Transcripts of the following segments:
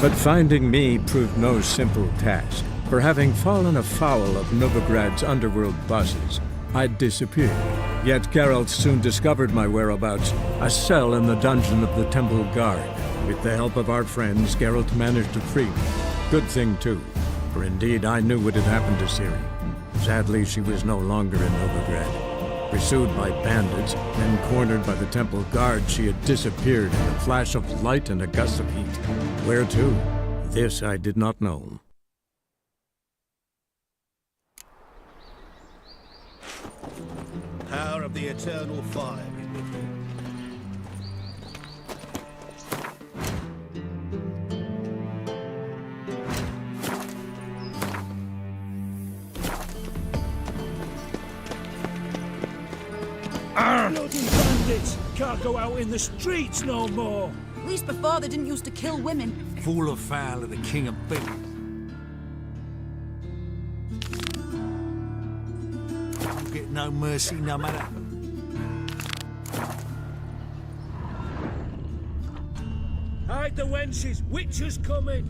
But finding me proved no simple task, for having fallen afoul of Novigrad's underworld bosses, I'd disappeared. Yet Geralt soon discovered my whereabouts, a cell in the dungeon of the Temple Guard. With the help of our friends, Geralt managed to free me. Good thing, too, for indeed I knew what had happened to Ciri. Sadly, she was no longer in Novigrad. Pursued by bandits, then cornered by the Temple Guard, she had disappeared in a flash of light and a gust of heat. Where to? This I did not know. Power of the eternal fire be with you. Bloody bandits! Can't go out in the streets no more! At least before they didn't used to kill women. Fool or foul of the King of Beasts. You get no mercy no matter. Hide the wenches! Witcher's coming!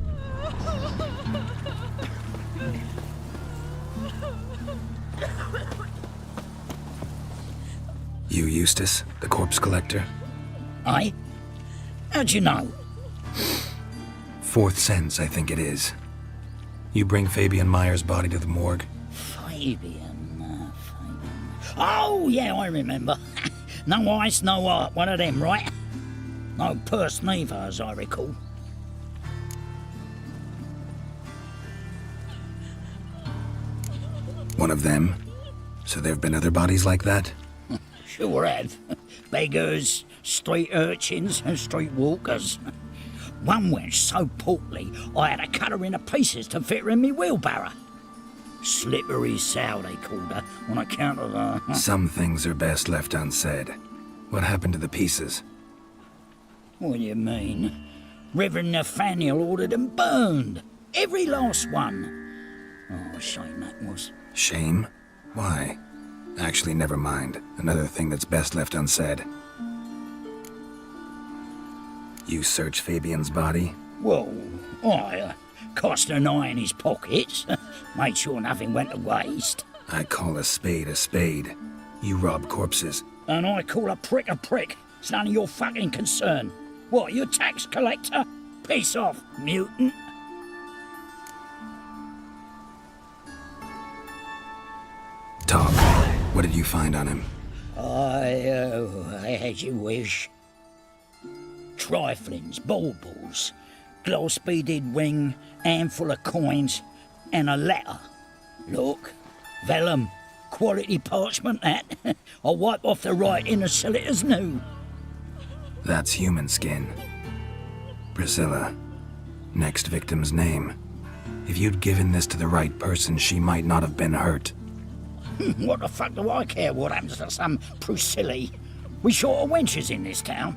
You, Eustace, the corpse collector? Aye? How'd you know? Fourth sense, I think it is. You bring Fabian Meyer's body to the morgue? Fabian. Oh, yeah, I remember. No eyes, no heart, one of them, right? No purse neither, as I recall. One of them? So there have been other bodies like that? Sure have. Beggars, street urchins, and street walkers. One wench so portly, I had to cut her into pieces to fit her in me wheelbarrow. Slippery sow, they called her, on account of her... Some things are best left unsaid. What happened to the pieces? What do you mean? Reverend Nathaniel ordered them burned. Every last one. Oh, shame that was. Shame? Why? Actually, never mind. Another thing that's best left unsaid. You search Fabian's body? Well, I cast an eye in his pockets. Made sure nothing went to waste. I call a spade a spade. You rob corpses. And I call a prick a prick. It's none of your fucking concern. What, you tax collector? Piss off, mutant. Talk. What did you find on him? As you wish. Triflings, baubles, gloss-beaded ring, handful of coins, and a letter. Look, vellum, quality parchment that. I'll wipe off the writing and sell it as new. That's human skin. Priscilla. Next victim's name. If you'd given this to the right person, she might not have been hurt. What the fuck do I care what happens to some Priscilla? We short of wenches in this town.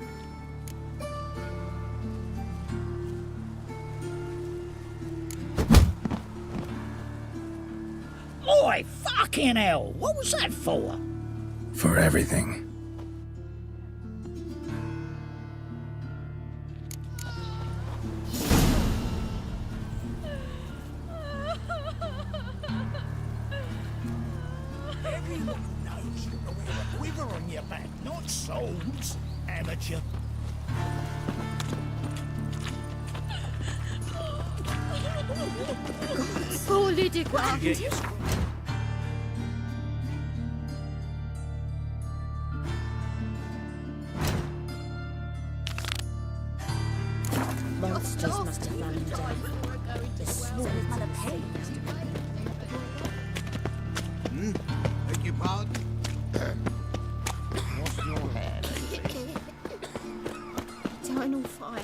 Oi, fucking hell! What was that for? For everything. Everyone knows you wear a quiver on your back, not swords, amateur. Holy de ground! Monsters must have run him down. The small mother paid. Beg your pardon? What's your hand? Eternal fire.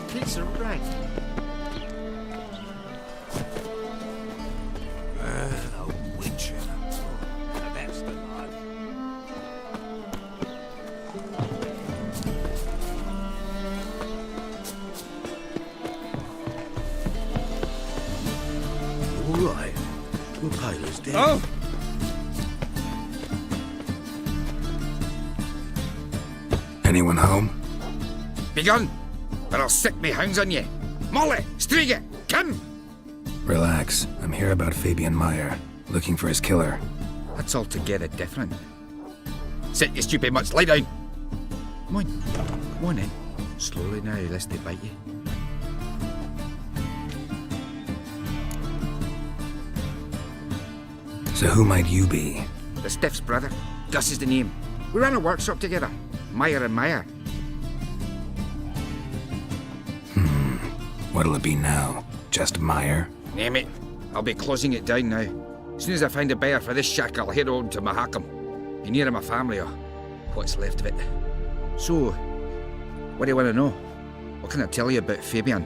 Piece of rag. A witcher. That's the life. All right. Well, Paler's dead. Oh, Anyone home? Begun, or I'll sick me hounds on ye. Molly, Striga, come! Relax. I'm here about Fabian Meyer, looking for his killer. That's altogether different. Sit, you stupid much, lie down. Come on in. Slowly now, lest they bite you. So who might you be? The Stiff's brother. Gus is the name. We ran a workshop together. Meyer and Meyer. What'll it be now? Just Meyer? Name it. I'll be closing it down now. As soon as I find a buyer for this shack, I'll head on to Mahakam. Be near my family, or what's left of it. So, what do you want to know? What can I tell you about Fabian?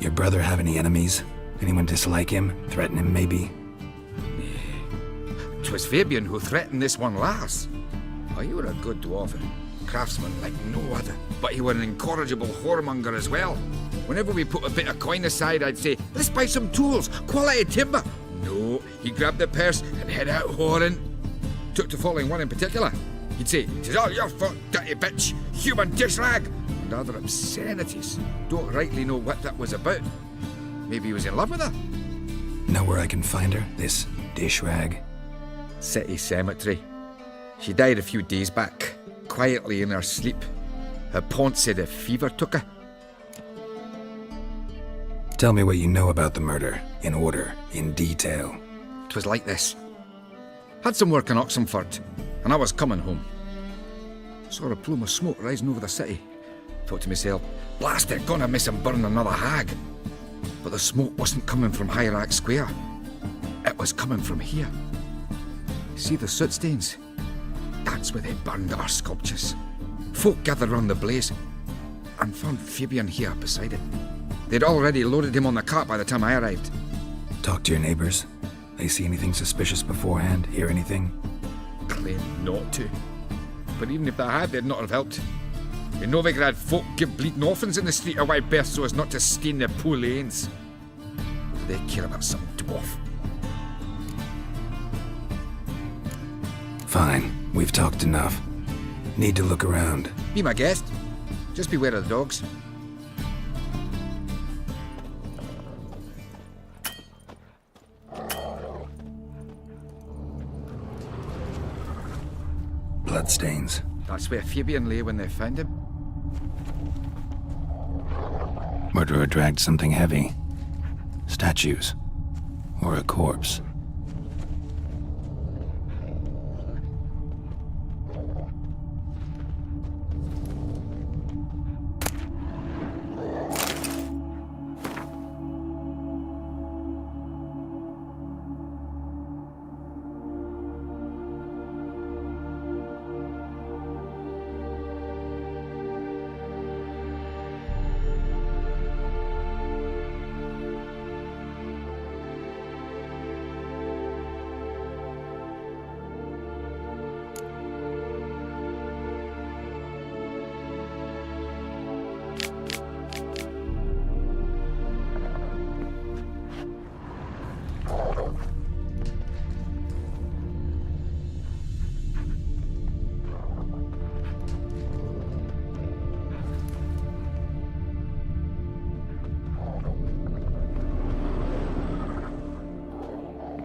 Your brother have any enemies? Anyone dislike him? Threaten him, maybe? 'Twas Fabian who threatened this one last. Oh, you were a good dwarf, craftsman like no other. But you were an incorrigible whoremonger as well. Whenever we put a bit of coin aside, I'd say, let's buy some tools, quality timber. No, he grabbed the purse and head out whoring. Took to following one in particular. He'd say, "'Tis all your fault, dirty bitch, human dish rag," and other obscenities. Don't rightly know what that was about. Maybe he was in love with her. Know where I can find her? This dish rag? City cemetery. She died a few days back, quietly in her sleep. Her pont said a fever took her. Tell me what you know about the murder, in order, in detail. 'Twas like this. Had some work in Oxenford, and I was coming home. Saw a plume of smoke rising over the city. Thought to myself, blast it, gonna miss and burn another hag. But the smoke wasn't coming from Hierarch Square. It was coming from here. See the soot stains? That's where they burned our sculptures. Folk gathered round the blaze and found Fabian here beside it. They'd already loaded him on the cart by the time I arrived. Talk to your neighbors. They see anything suspicious beforehand? Hear anything? Claim not to. But even if they had, they'd not have helped. In Novigrad, folk give bleeding orphans in the street a wide berth so as not to stain their poor lanes. What do they care about some dwarf? Fine. We've talked enough. Need to look around. Be my guest. Just beware of the dogs. Bloodstains. That's where Fabian lay when they found him. Murderer dragged something heavy. Statues. Or a corpse.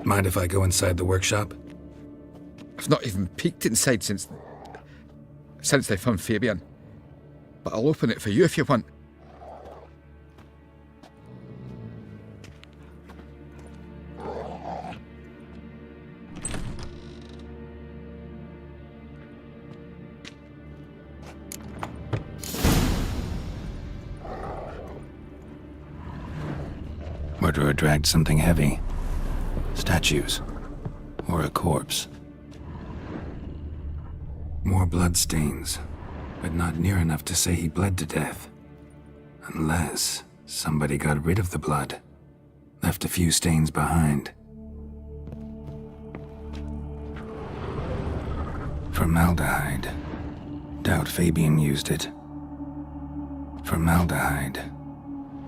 Mind if I go inside the workshop? I've not even peeked inside since they found Fabian. But I'll open it for you if you want. Murderer dragged something heavy. Statues. Or a corpse. More bloodstains, but not near enough to say he bled to death. Unless somebody got rid of the blood. Left a few stains behind. Formaldehyde. Doubt Fabian used it. Formaldehyde.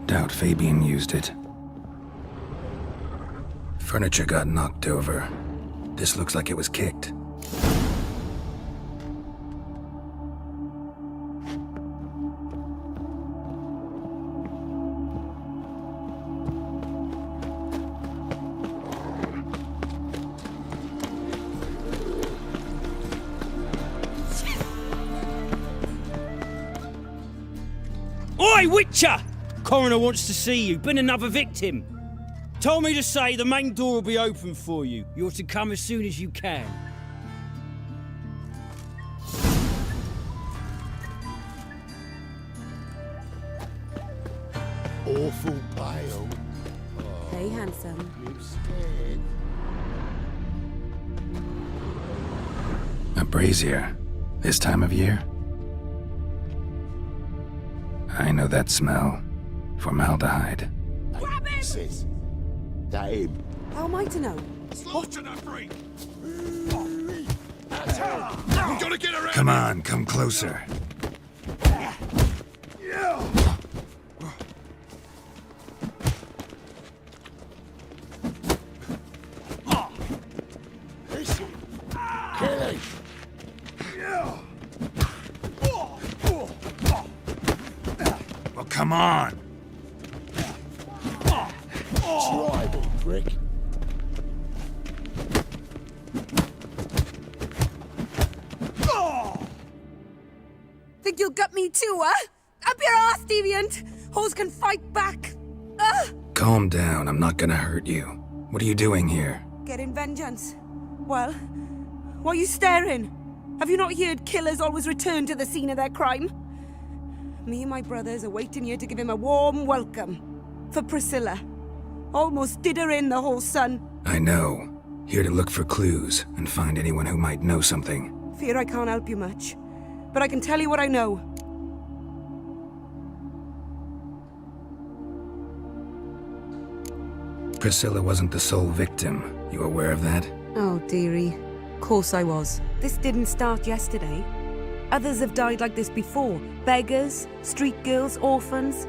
Doubt Fabian used it. Furniture got knocked over. This looks like it was kicked. Hey, Witcher! Coroner wants to see you. Been another victim. Told me to say the main door will be open for you. You're to come as soon as you can. Awful pale. Hey, handsome. You scared? A brazier. This time of year? I know that smell. Formaldehyde. Grab him! Sis. That him. How am I to know? Come on, come closer. Listen. Kill him. Well, come on. Try me, prick. Think you'll gut me too, huh? Up your ass, deviant! Hoes can fight back! Calm down, I'm not gonna hurt you. What are you doing here? Getting vengeance. Well, why are you staring? Have you not heard killers always return to the scene of their crime? Me and my brothers are waiting here to give him a warm welcome. For Priscilla. Almost did her in, the whole son. I know. Here to look for clues and find anyone who might know something. Fear I can't help you much. But I can tell you what I know. Priscilla wasn't the sole victim. You aware of that? Oh, dearie. Course I was. This didn't start yesterday. Others have died like this before. Beggars, street girls, orphans.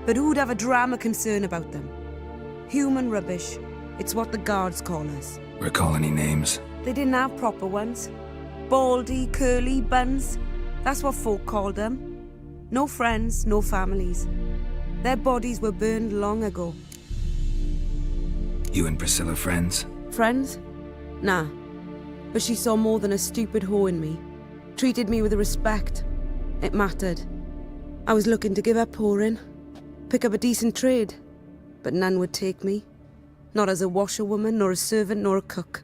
But who'd have a drama concern about them? Human rubbish. It's what the guards call us. Recall any names? They didn't have proper ones. Baldy, curly, buns. That's what folk called them. No friends, no families. Their bodies were burned long ago. You and Priscilla friends? Friends? Nah. But she saw more than a stupid whore in me. Treated me with respect. It mattered. I was looking to give her pouring. Pick up a decent trade. But none would take me. Not as a washerwoman, nor a servant, nor a cook.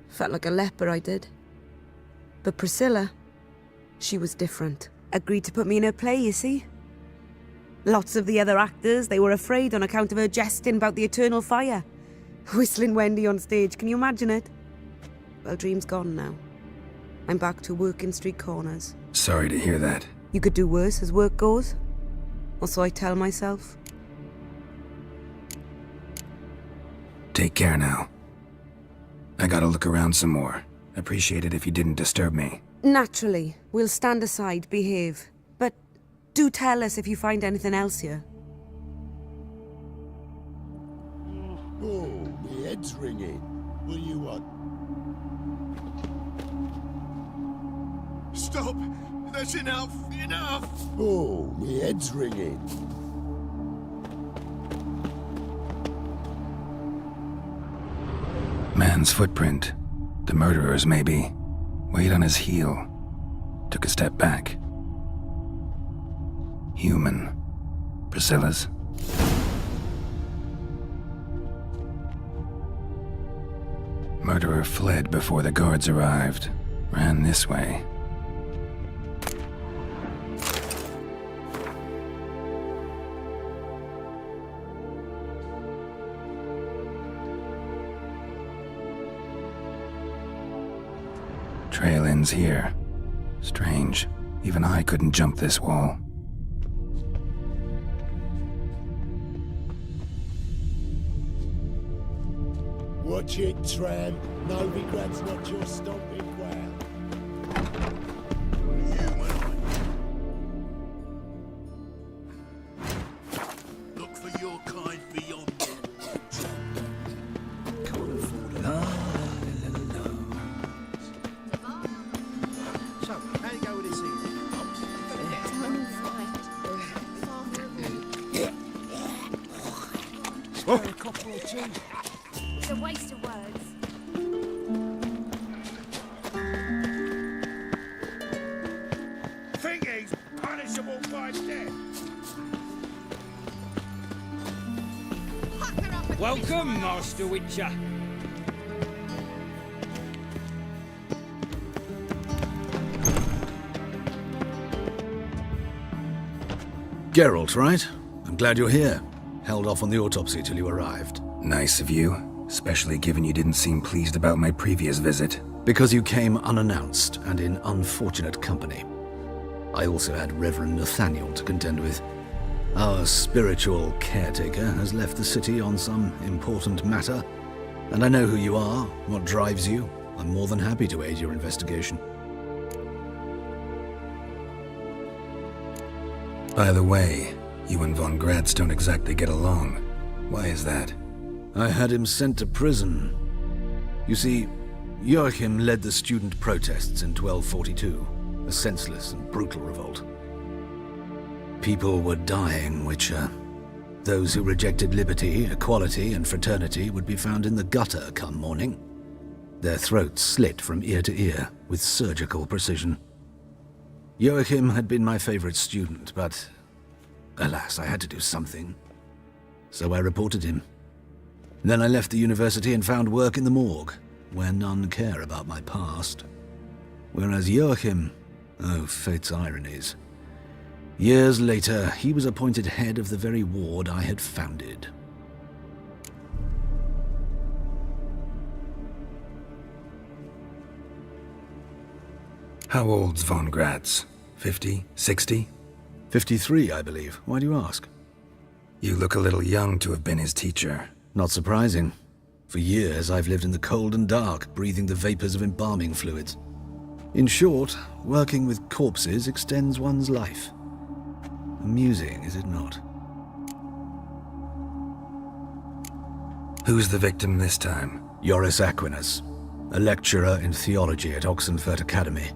Felt like a leper, I did. But Priscilla, she was different. Agreed to put me in her play, you see. Lots of the other actors, they were afraid on account of her jesting about the eternal fire. Whistling Wendy on stage, can you imagine it? Well, dream's gone now. I'm back to working street corners. Sorry to hear that. You could do worse as work goes. Or so I tell myself. Take care now. I gotta look around some more. Appreciate it if you didn't disturb me. Naturally, we'll stand aside, behave. But do tell us if you find anything else here. Oh, my head's ringing. What do you want? Stop! That's enough! Enough! Oh, my head's ringing. Man's footprint. The murderer's, maybe. Weight on his heel. Took a step back. Human. Priscilla's. Murderer fled before the guards arrived. Ran this way. Trail ends here. Strange. Even I couldn't jump this wall. Watch it, tramp. Novigrad's not your stomping ground. Look for your kind beyond the woods. So, how do you go with this evening? Spare a couple or two. It's a waste of words. Think he's punished miserable by death. Welcome, Master Witcher. Geralt, right? I'm glad you're here. Held off on the autopsy till you arrived. Nice of you, especially given you didn't seem pleased about my previous visit. Because you came unannounced and in unfortunate company. I also had Reverend Nathaniel to contend with. Our spiritual caretaker has left the city on some important matter, and I know who you are, what drives you. I'm more than happy to aid your investigation. By the way, you and Von Gratz don't exactly get along. Why is that? I had him sent to prison. You see, Joachim led the student protests in 1242, a senseless and brutal revolt. People were dying, Witcher. Those who rejected liberty, equality, and fraternity would be found in the gutter come morning. Their throats slit from ear to ear with surgical precision. Joachim had been my favorite student, but alas, I had to do something. So I reported him. Then I left the university and found work in the morgue, where none care about my past. Whereas Joachim, oh, fate's ironies. Years later, he was appointed head of the very ward I had founded. How old's Von Gratz? 50? 60? 53, I believe. Why do you ask? You look a little young to have been his teacher. Not surprising. For years, I've lived in the cold and dark, breathing the vapors of embalming fluids. In short, working with corpses extends one's life. Amusing, is it not? Who's the victim this time? Joris Aquinas, a lecturer in theology at Oxenfurt Academy.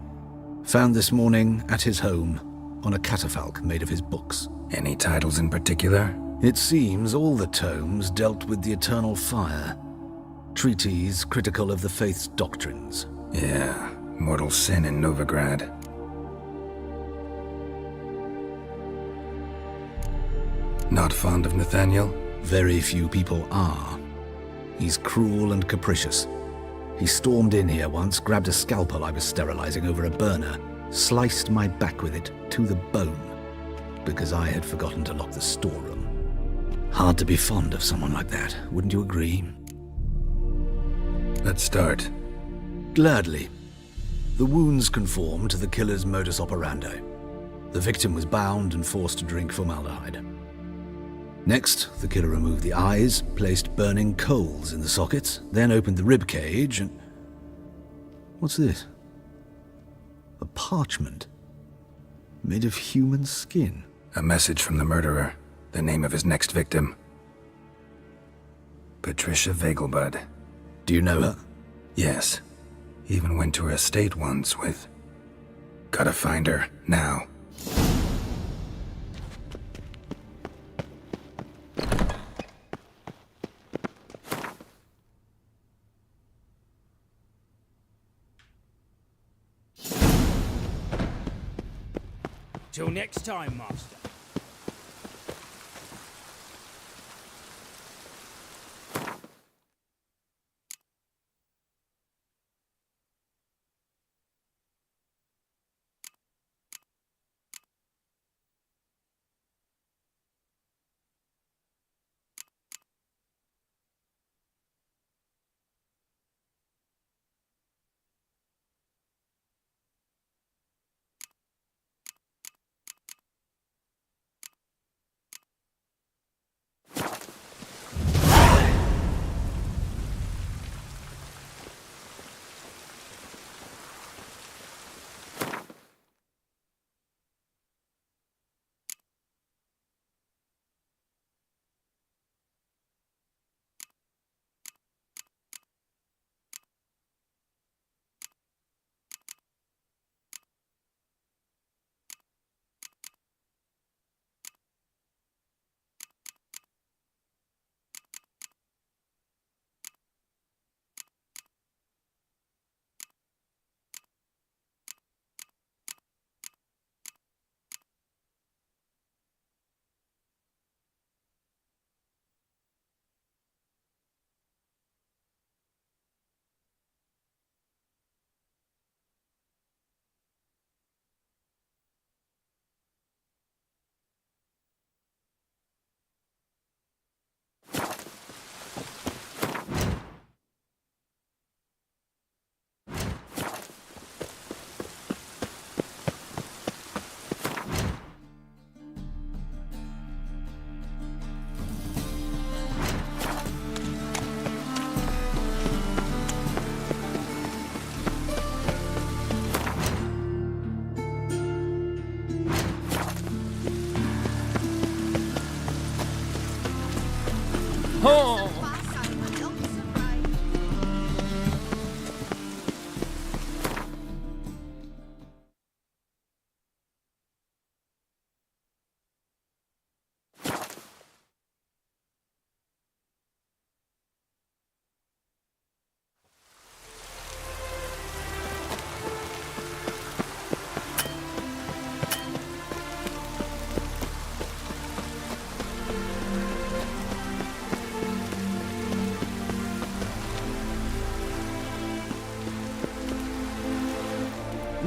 Found this morning at his home on a catafalque made of his books. Any titles in particular? It seems all the tomes dealt with the eternal fire. Treatises critical of the faith's doctrines. Yeah, mortal sin in Novigrad. Not fond of Nathaniel? Very few people are. He's cruel and capricious. He stormed in here once, grabbed a scalpel I was sterilizing over a burner, sliced my back with it to the bone, because I had forgotten to lock the storeroom. Hard to be fond of someone like that, wouldn't you agree? Let's start. Gladly. The wounds conform to the killer's modus operandi. The victim was bound and forced to drink formaldehyde. Next, the killer removed the eyes, placed burning coals in the sockets, then opened the rib cage and... What's this? A parchment made of human skin. A message from the murderer. The name of his next victim. Patricia Vegelbud. Do you know her? Yes. Even went to her estate once with... Gotta find her, now. Till next time, Master.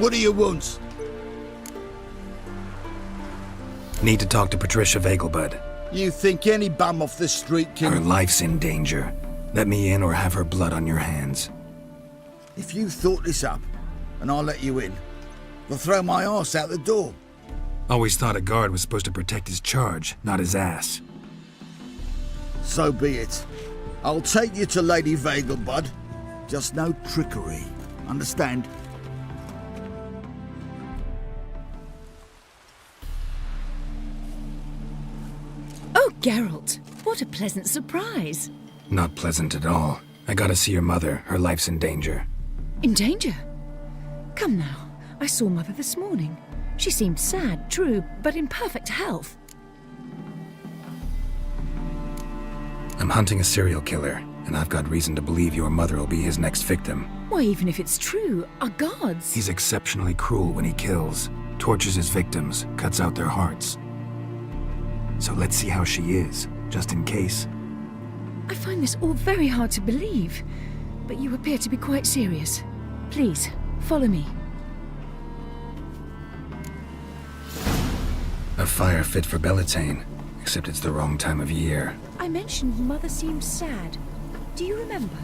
What do you want? Need to talk to Patricia Vegelbud. You think any bum off the street can... Her life's in danger. Let me in or have her blood on your hands. If you thought this up, and I'll let you in, they'll throw my arse out the door. Always thought a guard was supposed to protect his charge, not his ass. So be it. I'll take you to Lady Vegelbud. Just no trickery. Understand? Oh, Geralt, what a pleasant surprise. Not pleasant at all. I gotta see your mother. Her life's in danger. In danger? Come now, I saw Mother this morning. She seemed sad, true, but in perfect health. I'm hunting a serial killer, and I've got reason to believe your mother will be his next victim. Why, even if it's true, our gods... He's exceptionally cruel when he kills, tortures his victims, cuts out their hearts. So let's see how she is, just in case. I find this all very hard to believe, but you appear to be quite serious. Please, follow me. A fire fit for Bellatane, except it's the wrong time of year. I mentioned Mother seemed sad. Do you remember?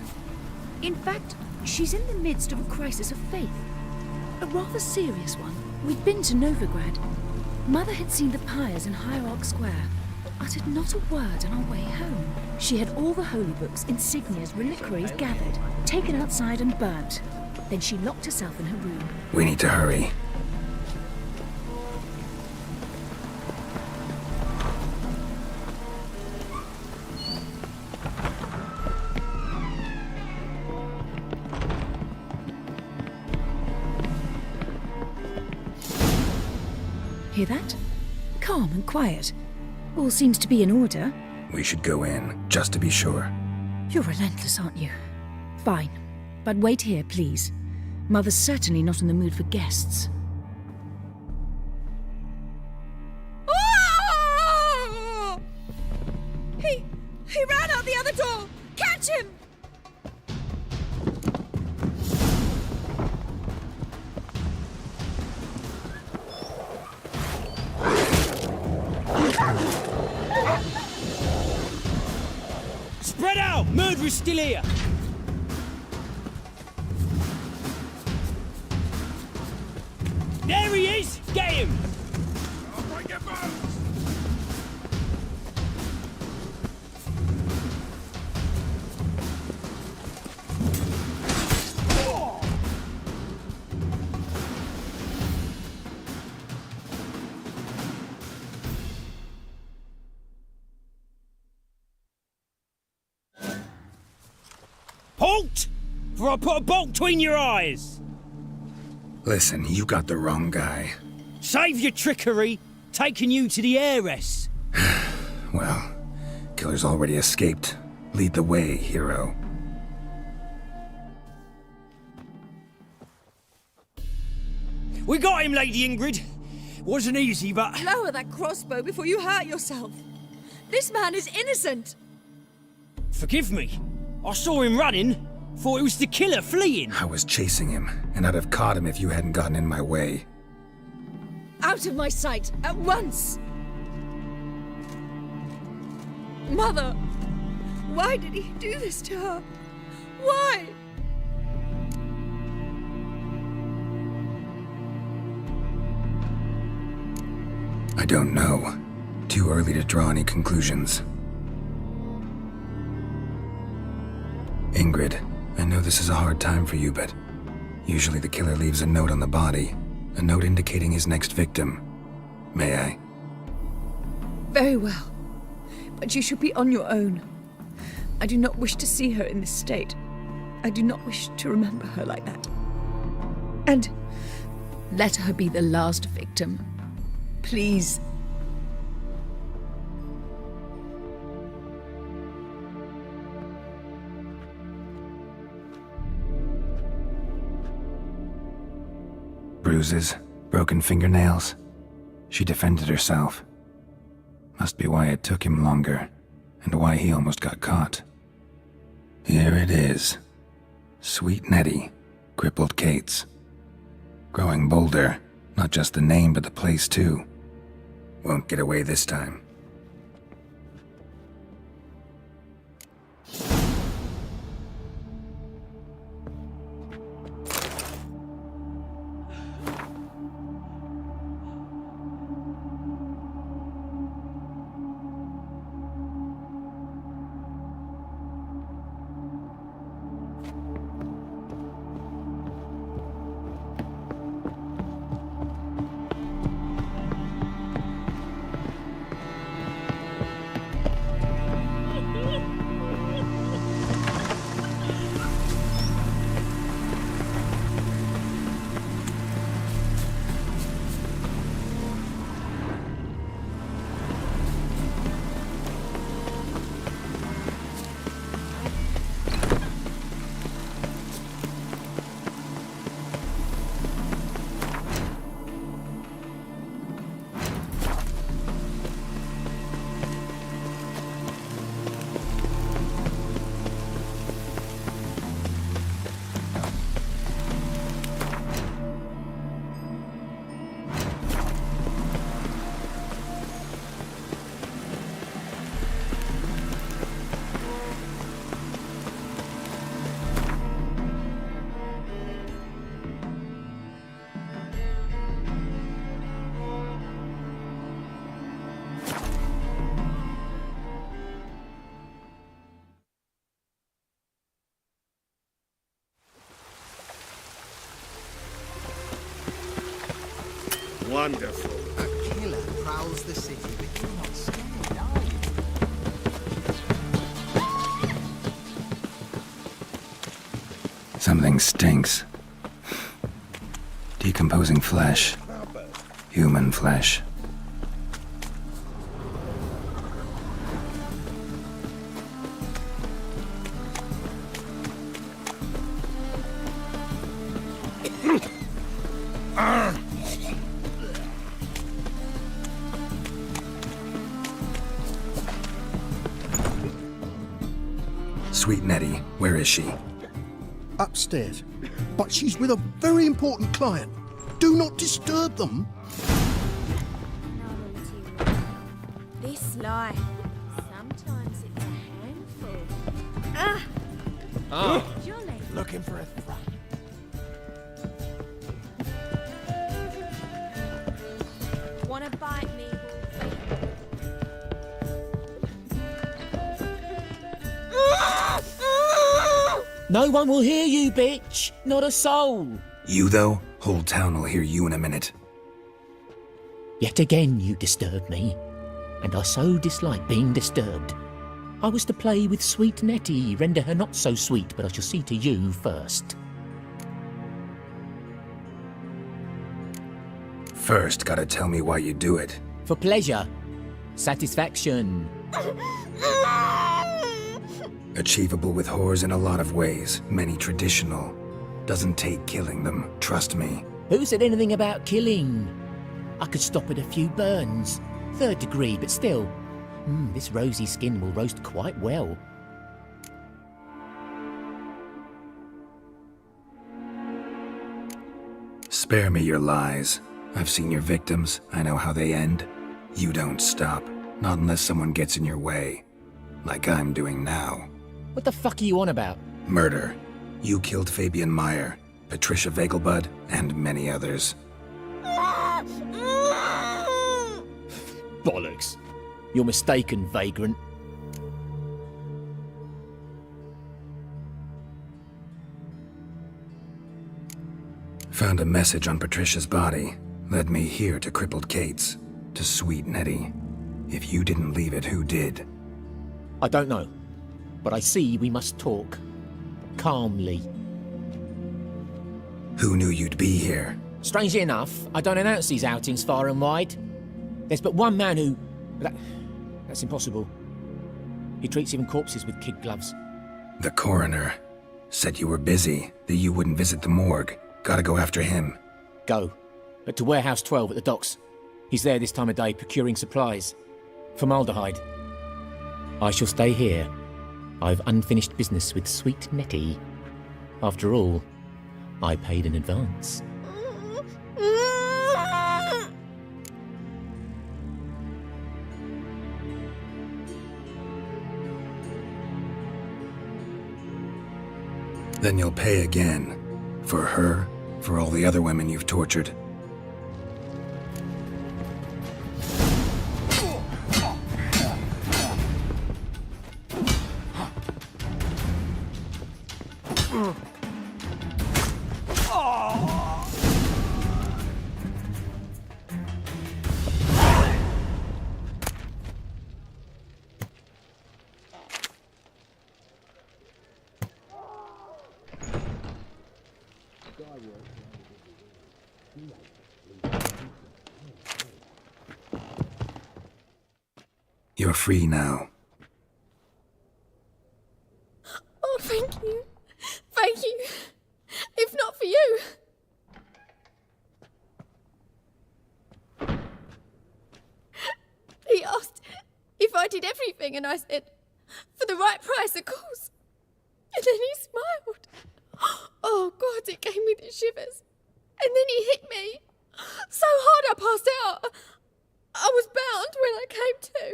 In fact, she's in the midst of a crisis of faith. A rather serious one. We'd been to Novigrad. Mother had seen the pyres in Hierarch Square, uttered not a word on our way home. She had all the holy books, insignias, reliquaries gathered, taken outside and burnt. Then she locked herself in her room. We need to hurry. Hear that? Calm and quiet. All seems to be in order. We should go in, just to be sure. You're relentless, aren't you? Fine. But wait here, please. Mother's certainly not in the mood for guests. Oh! He ran out the other door! Catch him! Spread out! Murderer's still here! There he is! Get him! I'll break your bones! Halt! For I put a bolt between your eyes! Listen, you got the wrong guy. Save your trickery! Taking you to the heiress! Well, killer's already escaped. Lead the way, hero. We got him, Lady Ingrid! Wasn't easy, but... Lower that crossbow before you hurt yourself. This man is innocent. Forgive me. I saw him running. Thought it was the killer fleeing. I was chasing him, and I'd have caught him if you hadn't gotten in my way. Out of my sight, at once! Mother! Why did he do this to her? Why? I don't know. Too early to draw any conclusions. Ingrid, I know this is a hard time for you, but usually the killer leaves a note on the body, a note indicating his next victim. May I? Very well. But you should be on your own. I do not wish to see her in this state. I do not wish to remember her like that. And let her be the last victim. Please. Bruises, broken fingernails. She defended herself. Must be why it took him longer, and why he almost got caught. Here it is. Sweet Nettie, crippled Kate's. Growing bolder. Not just the name, but the place too. Won't get away this time. Wonderful. A killer prowls the city, but you're not scared, are you? Something stinks. Decomposing flesh. Human flesh. Sweet Nettie, where is she? Upstairs. But she's with a very important client. Do not disturb them. This life, sometimes it's a handful. Jolly. Looking for a thrush. Wanna bite me? No one will hear you, bitch! Not a soul! You, though? Whole town will hear you in a minute. Yet again you disturb me, and I so dislike being disturbed. I was to play with sweet Nettie, render her not so sweet, but I shall see to you first. First, gotta tell me why you do it. For pleasure. Satisfaction. Achievable with whores in a lot of ways, many traditional. Doesn't take killing them, trust me. Who said anything about killing? I could stop at a few burns. 3rd degree, but still. This rosy skin will roast quite well. Spare me your lies. I've seen your victims, I know how they end. You don't stop, not unless someone gets in your way. Like I'm doing now. What the fuck are you on about? Murder. You killed Fabian Meyer, Patricia Vegelbud, and many others. Bollocks. You're mistaken, vagrant. Found a message on Patricia's body. Led me here to Crippled Kate's. To Sweet Nettie. If you didn't leave it, who did? I don't know. But I see we must talk. Calmly. Who knew you'd be here? Strangely enough, I don't announce these outings far and wide. There's but one man who... That's impossible. He treats even corpses with kid gloves. The coroner. Said you were busy, that you wouldn't visit the morgue. Gotta go after him. Go. But to Warehouse 12 at the docks. He's there this time of day procuring supplies. Formaldehyde. I shall stay here. I've unfinished business with Sweet Nettie. After all, I paid in advance. Then you'll pay again. For her, for all the other women you've tortured. You're free now. Oh, thank you. Thank you. If not for you. He asked if I did everything, and I said, for the right price, of course. And then he smiled. Oh, God, it gave me the shivers. And then he hit me. So hard I passed out. I was bound when I came to.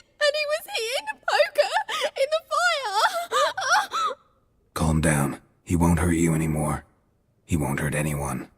And he was hitting the poker in the fire. Calm down. He won't hurt you anymore. He won't hurt anyone.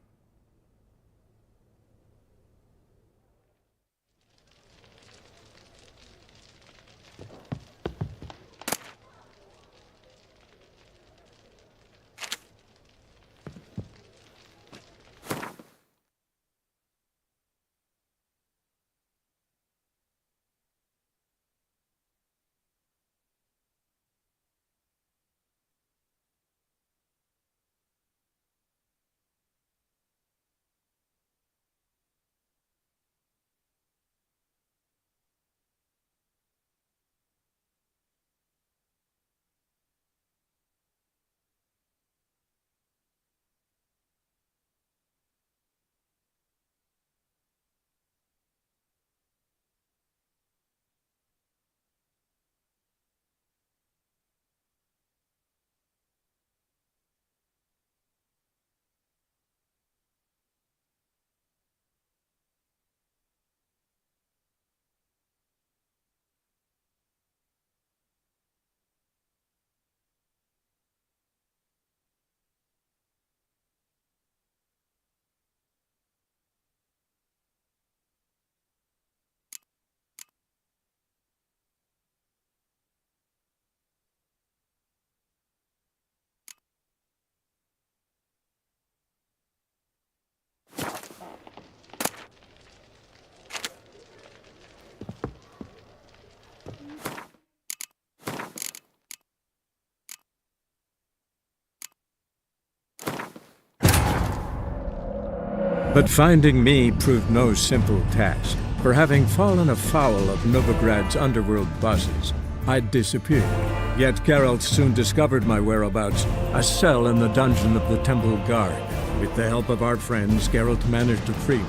But finding me proved no simple task, for having fallen afoul of Novigrad's underworld bosses, I'd disappeared. Yet Geralt soon discovered my whereabouts, a cell in the dungeon of the Temple Guard. With the help of our friends, Geralt managed to free me.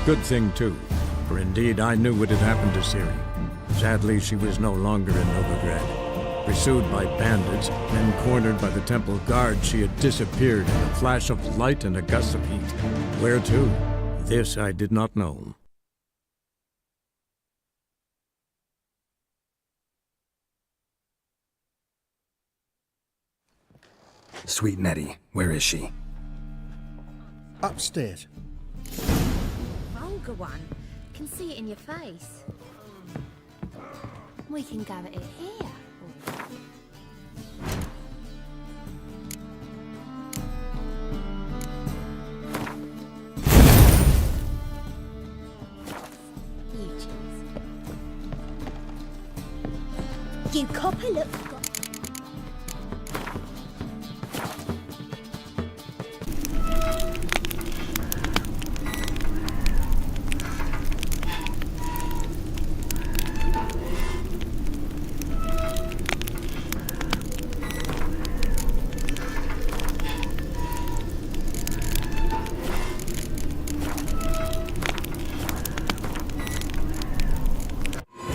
Good thing, too, for indeed I knew what had happened to Ciri. Sadly, she was no longer in Novigrad. Pursued by bandits, then cornered by the Temple Guard, she had disappeared in a flash of light and a gust of heat. Where to? This I did not know. Sweet Nettie, where is she? Upstairs. Vulgar one. Can see it in your face. We can go at it here. You copper look.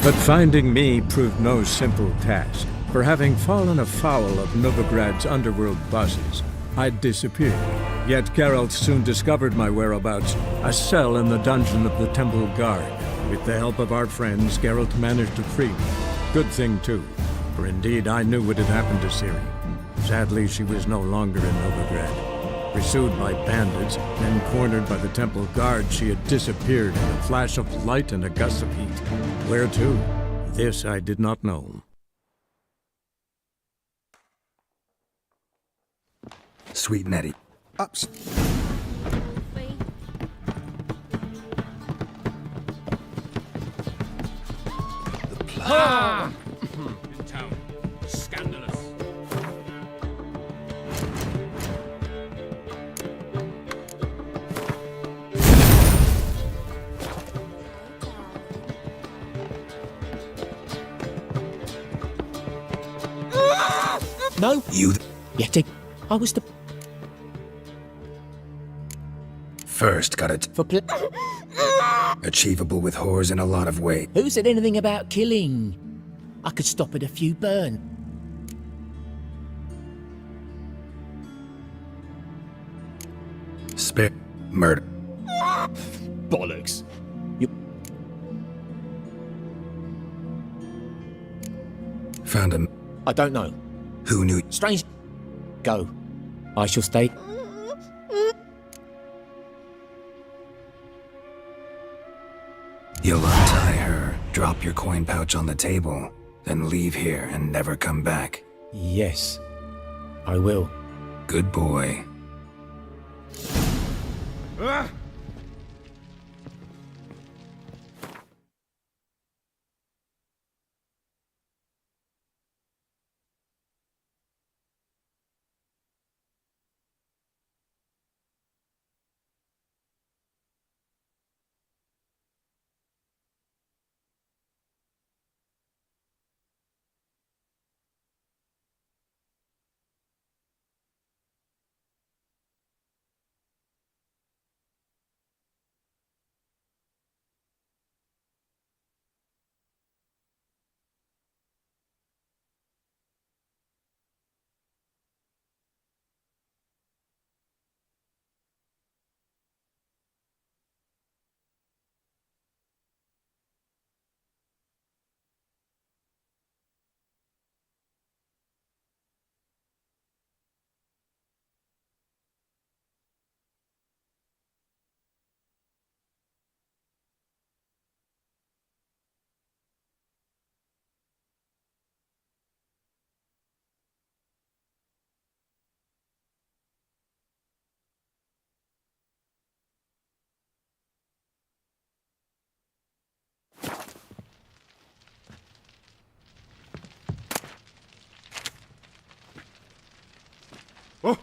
But finding me proved no simple task, for having fallen afoul of Novigrad's underworld bosses, I'd disappeared. Yet Geralt soon discovered my whereabouts, a cell in the dungeon of the Temple Guard. With the help of our friends, Geralt managed to free me. Good thing, too, for indeed I knew what had happened to Ciri. Sadly, she was no longer in Novigrad. Pursued by bandits, then cornered by the temple guard, she had disappeared in a flash of light and a gust of heat. Where to? This I did not know. Sweet Nettie. In town. Scandalous. No. You Yet I was the first got it. for Achievable with whores in a lot of ways. Who said anything about killing? I could stop at a few burn. Spare. Murder. Bollocks. Found him. I don't know. Who knew? Strange. Go. I shall stay. You'll untie her, drop your coin pouch on the table, then leave here and never come back. Yes, I will. Good boy. Oh!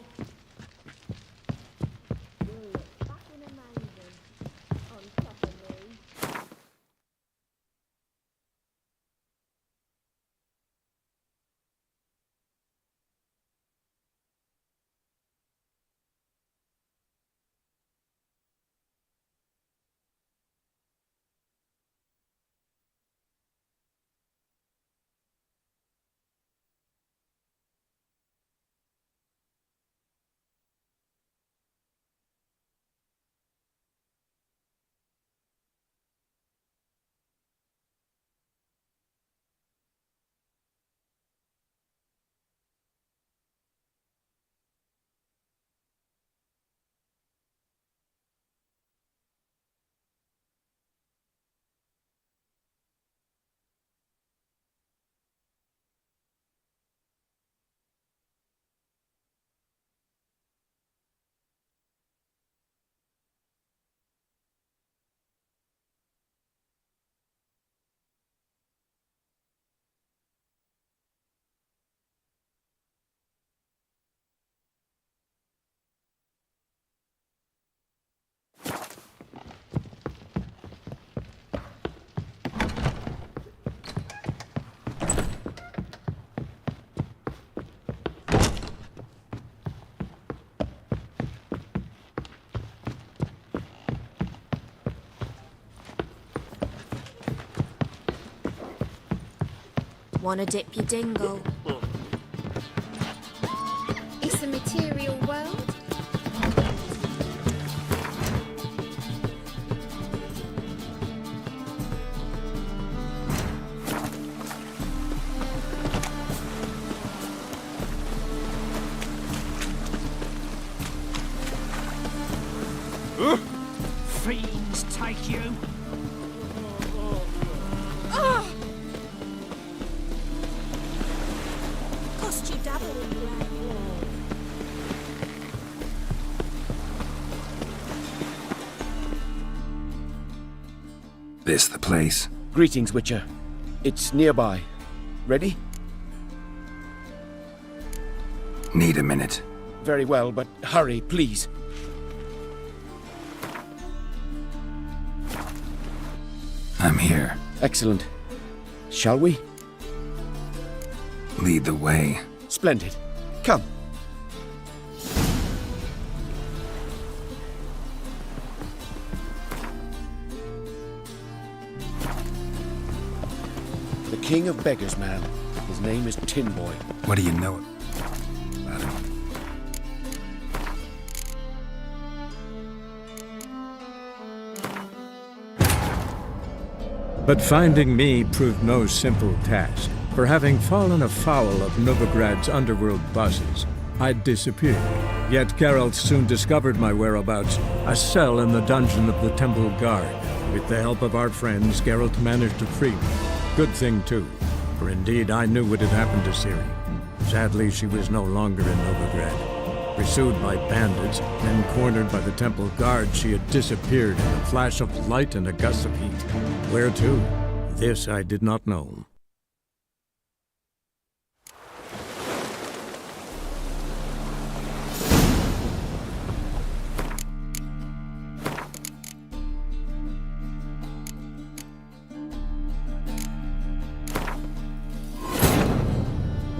Wanna dip your dingle? It's a material world. you. Cost you double in blood. This the place? Greetings, Witcher. It's nearby. Ready? Need a minute. Very well, but hurry, please. I'm here. Excellent. Shall we? Lead the way. Splendid. Come. The King of Beggars, man. His name is Tin Boy. What do you know about him? But finding me proved no simple task. For having fallen afoul of Novigrad's underworld bosses, I'd disappeared. Yet Geralt soon discovered my whereabouts, a cell in the dungeon of the Temple Guard. With the help of our friends, Geralt managed to free me. Good thing, too, for indeed I knew what had happened to Ciri. Sadly, she was no longer in Novigrad. Pursued by bandits, then cornered by the Temple Guard, she had disappeared in a flash of light and a gust of heat. Where to? This I did not know.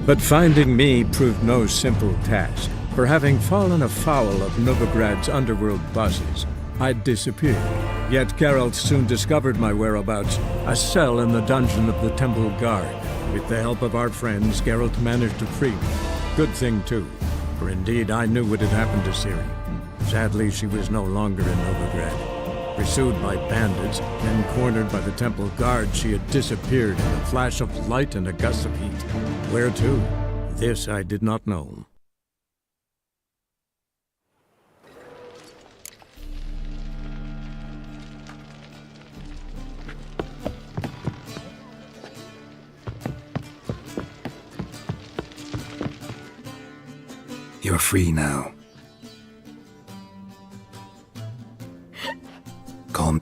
But finding me proved no simple task. For having fallen afoul of Novigrad's underworld bosses, I'd disappeared. Yet Geralt soon discovered my whereabouts, a cell in the dungeon of the Temple Guard. With the help of our friends, Geralt managed to free me. Good thing, too, for indeed I knew what had happened to Ciri. Sadly, she was no longer in Novigrad. Pursued by bandits, then cornered by the Temple Guard, she had disappeared in a flash of light and a gust of heat. Where to? This I did not know. You're free now. Call me.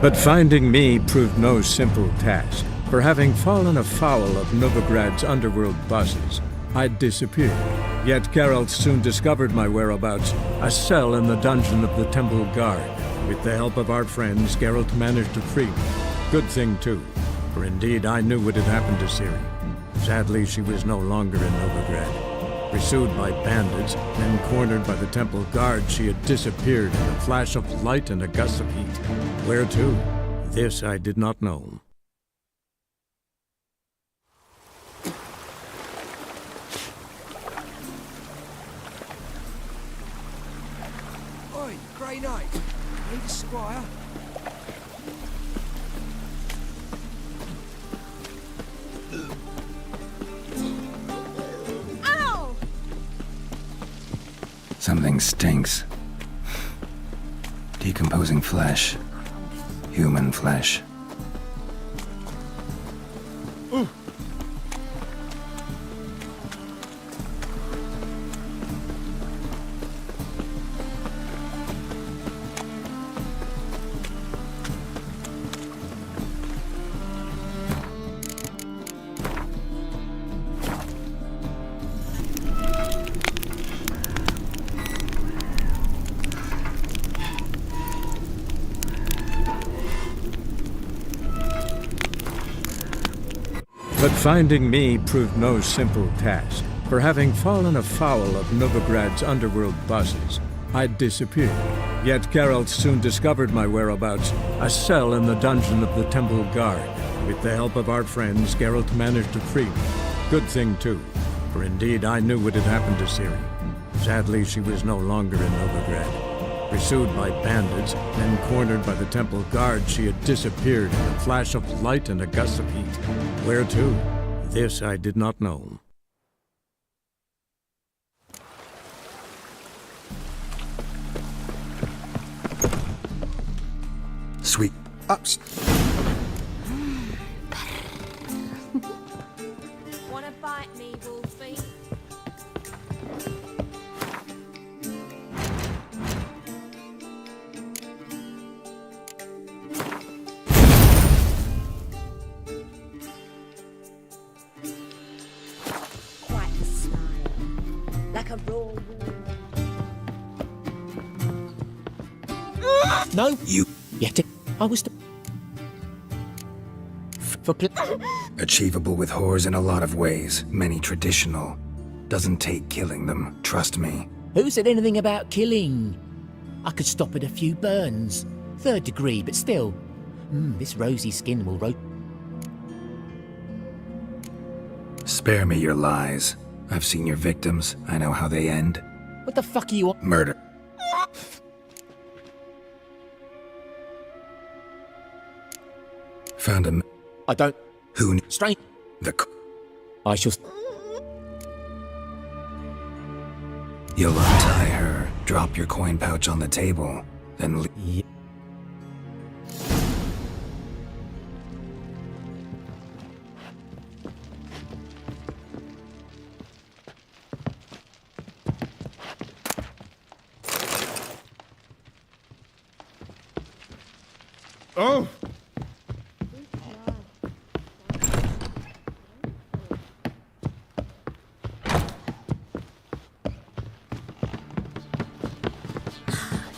But finding me proved no simple task, for having fallen afoul of Novigrad's underworld bosses, I'd disappeared. Yet Geralt soon discovered my whereabouts, a cell in the dungeon of the Temple Guard. With the help of our friends, Geralt managed to free me. Good thing too, for indeed I knew what had happened to Ciri. Sadly, she was no longer in Novigrad. Pursued by bandits, then cornered by the Temple Guard, she had disappeared in a flash of light and a gust of heat. Where to? This I did not know. Oi, Grey Knight. Need a squire? Ow! Something stinks. Decomposing flesh. Human flesh. But finding me proved no simple task, for having fallen afoul of Novigrad's underworld bosses, I'd disappeared. Yet Geralt soon discovered my whereabouts, a cell in the dungeon of the Temple Guard. With the help of our friends, Geralt managed to free me. Good thing too, for indeed I knew what had happened to Ciri. Sadly, she was no longer in Novigrad. Pursued by bandits, then cornered by the Temple Guard, she had disappeared in a flash of light and a gust of heat. Where to? This I did not know. Sweet. Wanna bite me, Wolfie? Quite the smile. Like a raw No, you. Yet it. I was the. For Achievable with whores in a lot of ways, many traditional. Doesn't take killing them, trust me. Who said anything about killing? I could stop at a few burns. 3rd degree, but still. This rosy skin will Spare me your lies. I've seen your victims. I know how they end. What the fuck are you on? Murder. Found him. I don't. Who knew? Strange. I shall. You'll untie her, drop your coin pouch on the table, then leave. Oh!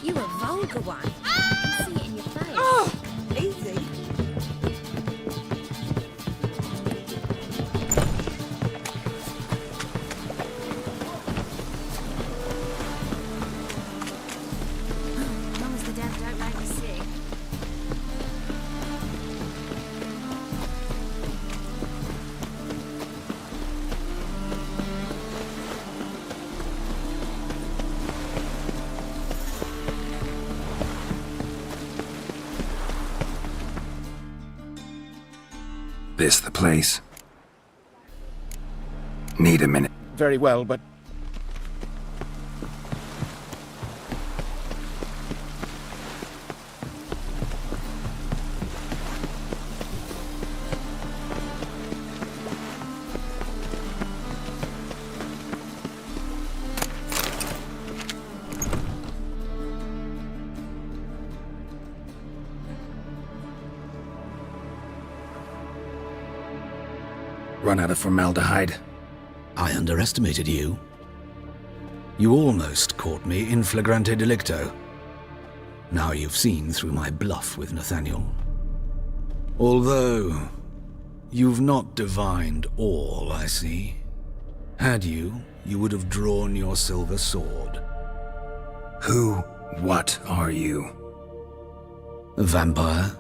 You a vulgar one. I can see it in your face. Oh, easy. As long as the dead don't make me sick. This the place? Need a minute. Very well, but Run out of formaldehyde? I underestimated you. You almost caught me in flagrante delicto. Now you've seen through my bluff with Nathaniel. Although, you've not divined all, I see. Had you, you would have drawn your silver sword. What are you? A vampire.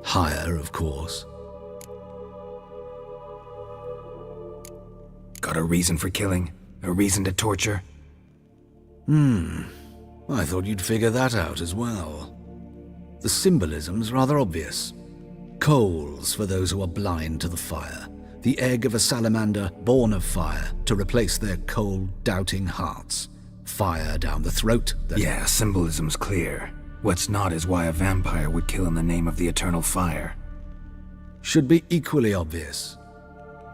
Higher, of course. Got a reason for killing? A reason to torture? I thought you'd figure that out as well. The symbolism's rather obvious. Coals for those who are blind to the fire. The egg of a salamander born of fire to replace their cold, doubting hearts. Fire down the throat that... Yeah, symbolism's clear. What's not is why a vampire would kill in the name of the eternal fire. Should be equally obvious.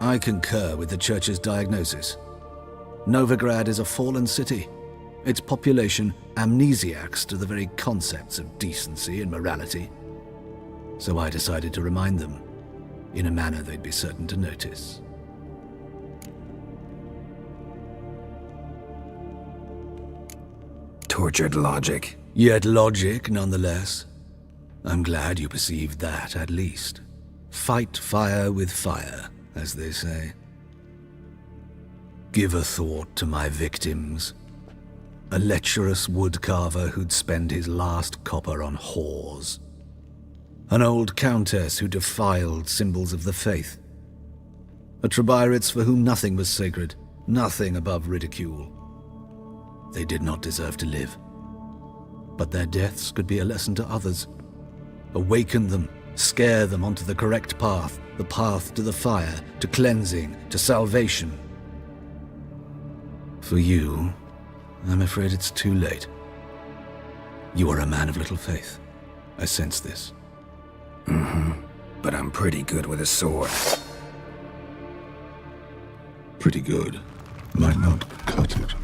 I concur with the Church's diagnosis. Novigrad is a fallen city. Its population amnesiacs to the very concepts of decency and morality. So I decided to remind them, in a manner they'd be certain to notice. Tortured logic. Yet logic, nonetheless. I'm glad you perceived that, at least. Fight fire with fire, as they say. Give a thought to my victims. A lecherous woodcarver who'd spend his last copper on whores. An old countess who defiled symbols of the faith. A Trebyrites for whom nothing was sacred, nothing above ridicule. They did not deserve to live. But their deaths could be a lesson to others. Awaken them, scare them onto the correct path, the path to the fire, to cleansing, to salvation. For you, I'm afraid it's too late. You are a man of little faith. I sense this. But I'm pretty good with a sword. Pretty good. Might not cut it.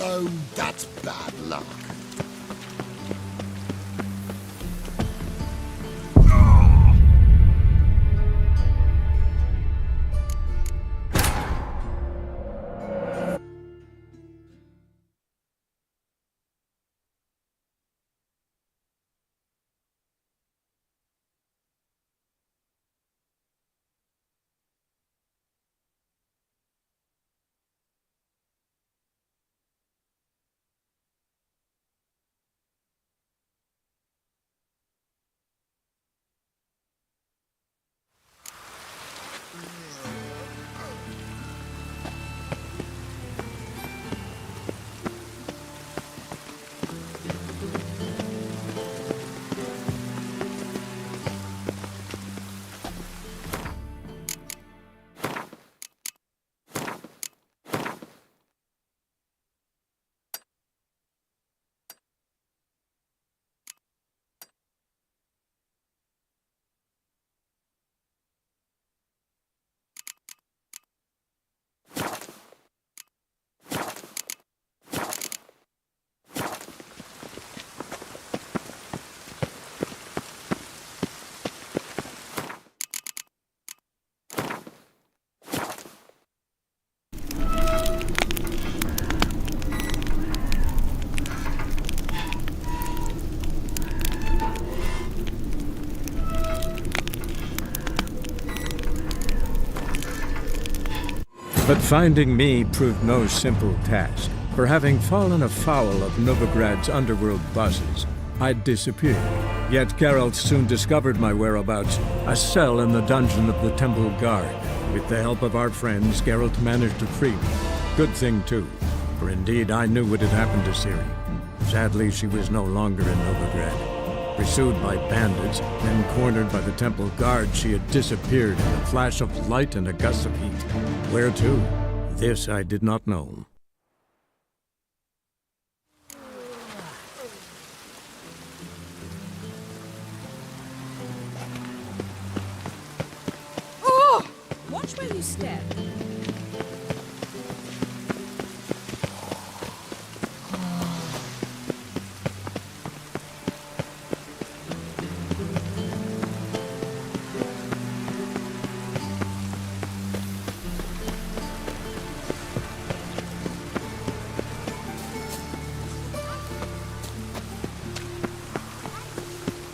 Oh, that's bad luck. But finding me proved no simple task, for having fallen afoul of Novigrad's underworld bosses, I'd disappeared. Yet Geralt soon discovered my whereabouts, a cell in the dungeon of the Temple Guard. With the help of our friends, Geralt managed to free me. Good thing, too, for indeed I knew what had happened to Ciri. Sadly, she was no longer in Novigrad. Pursued by bandits, then cornered by the Temple Guard, she had disappeared in a flash of light and a gust of heat. Where to? This I did not know. Oh! Watch where you step.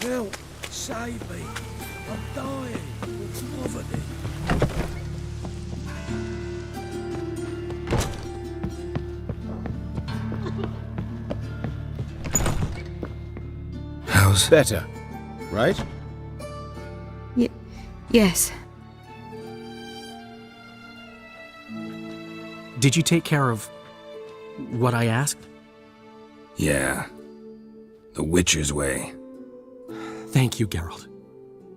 Help! Save me! I'm dying! It's poverty! How's... Better, right? Yes. Did you take care of what I asked? Yeah. The Witcher's way. Thank you, Geralt.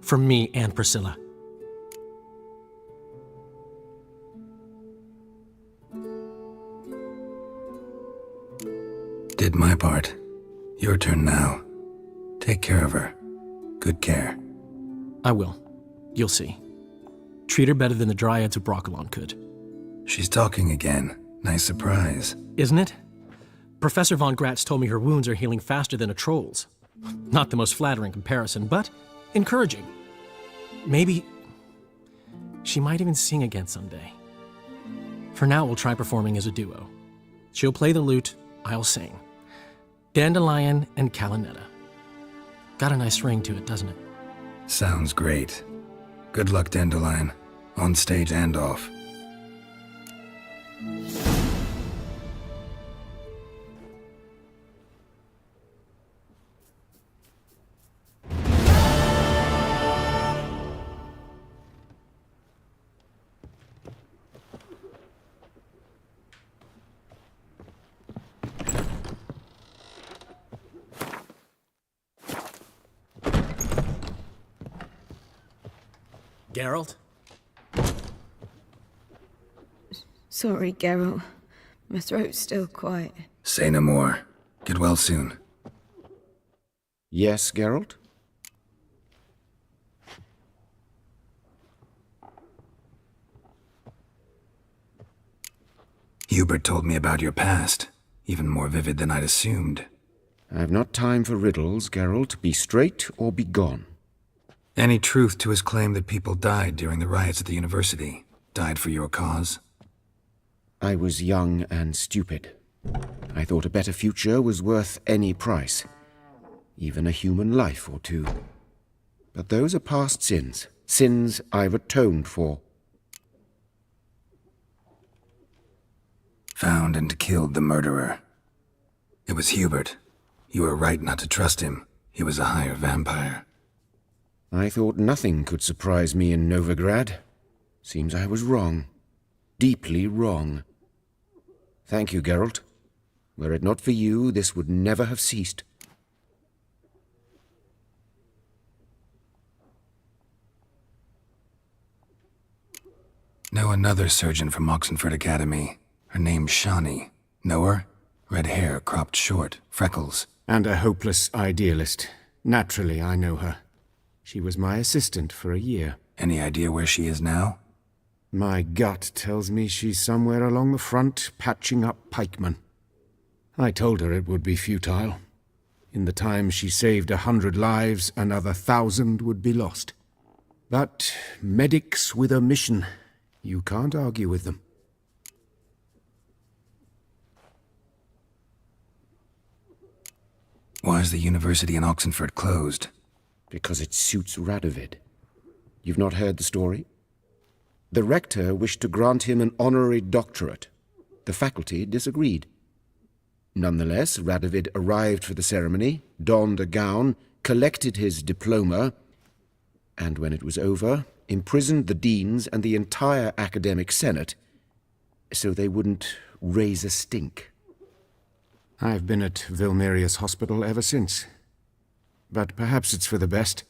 From me and Priscilla. Did my part. Your turn now. Take care of her. Good care. I will. You'll see. Treat her better than the Dryads of Brokilon could. She's talking again. Nice surprise. Isn't it? Professor von Gratz told me her wounds are healing faster than a troll's. Not the most flattering comparison, but encouraging. Maybe she might even sing again someday. For now, we'll try performing as a duo. She'll play the lute, I'll sing. Dandelion and Calinetta. Got a nice ring to it, doesn't it? Sounds great. Good luck, Dandelion. On stage and off. Geralt? Sorry, Geralt. My throat's still quiet. Say no more. Get well soon. Yes, Geralt? Hubert told me about your past. Even more vivid than I'd assumed. I've not time for riddles, Geralt. Be straight or be gone. Any truth to his claim that people died during the riots at the university? Died for your cause? I was young and stupid. I thought a better future was worth any price. Even a human life or two. But those are past sins. Sins I've atoned for. Found and killed the murderer. It was Hubert. You were right not to trust him. He was a higher vampire. I thought nothing could surprise me in Novigrad. Seems I was wrong. Deeply wrong. Thank you, Geralt. Were it not for you, this would never have ceased. Know another surgeon from Oxenford Academy. Her name's Shani. Know her? Red hair, cropped short, freckles. And a hopeless idealist. Naturally, I know her. She was my assistant for a year. Any idea where she is now? My gut tells me she's somewhere along the front, patching up pikemen. I told her it would be futile. In the time she saved 100 lives, another 1,000 would be lost. But medics with a mission, you can't argue with them. Why is the university in Oxenford closed? Because it suits Radovid. You've not heard the story? The rector wished to grant him an honorary doctorate. The faculty disagreed. Nonetheless, Radovid arrived for the ceremony, donned a gown, collected his diploma, and when it was over, imprisoned the deans and the entire academic senate so they wouldn't raise a stink. I've been at Vilmerius Hospital ever since. But perhaps it's for the best.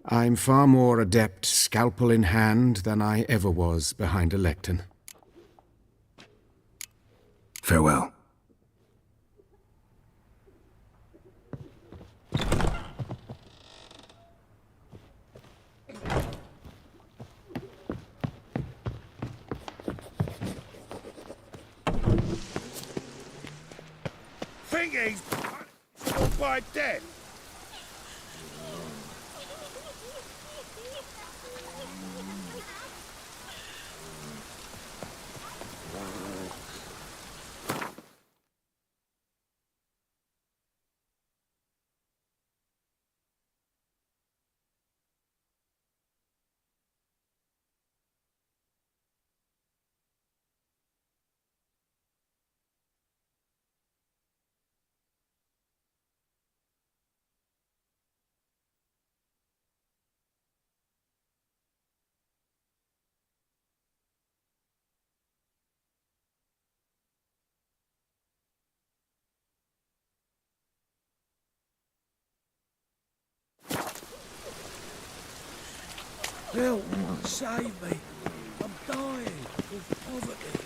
I'm far more adept, scalpel in hand, than I ever was behind a lectern. Farewell. Think he's by death. Help, save me. I'm dying of poverty.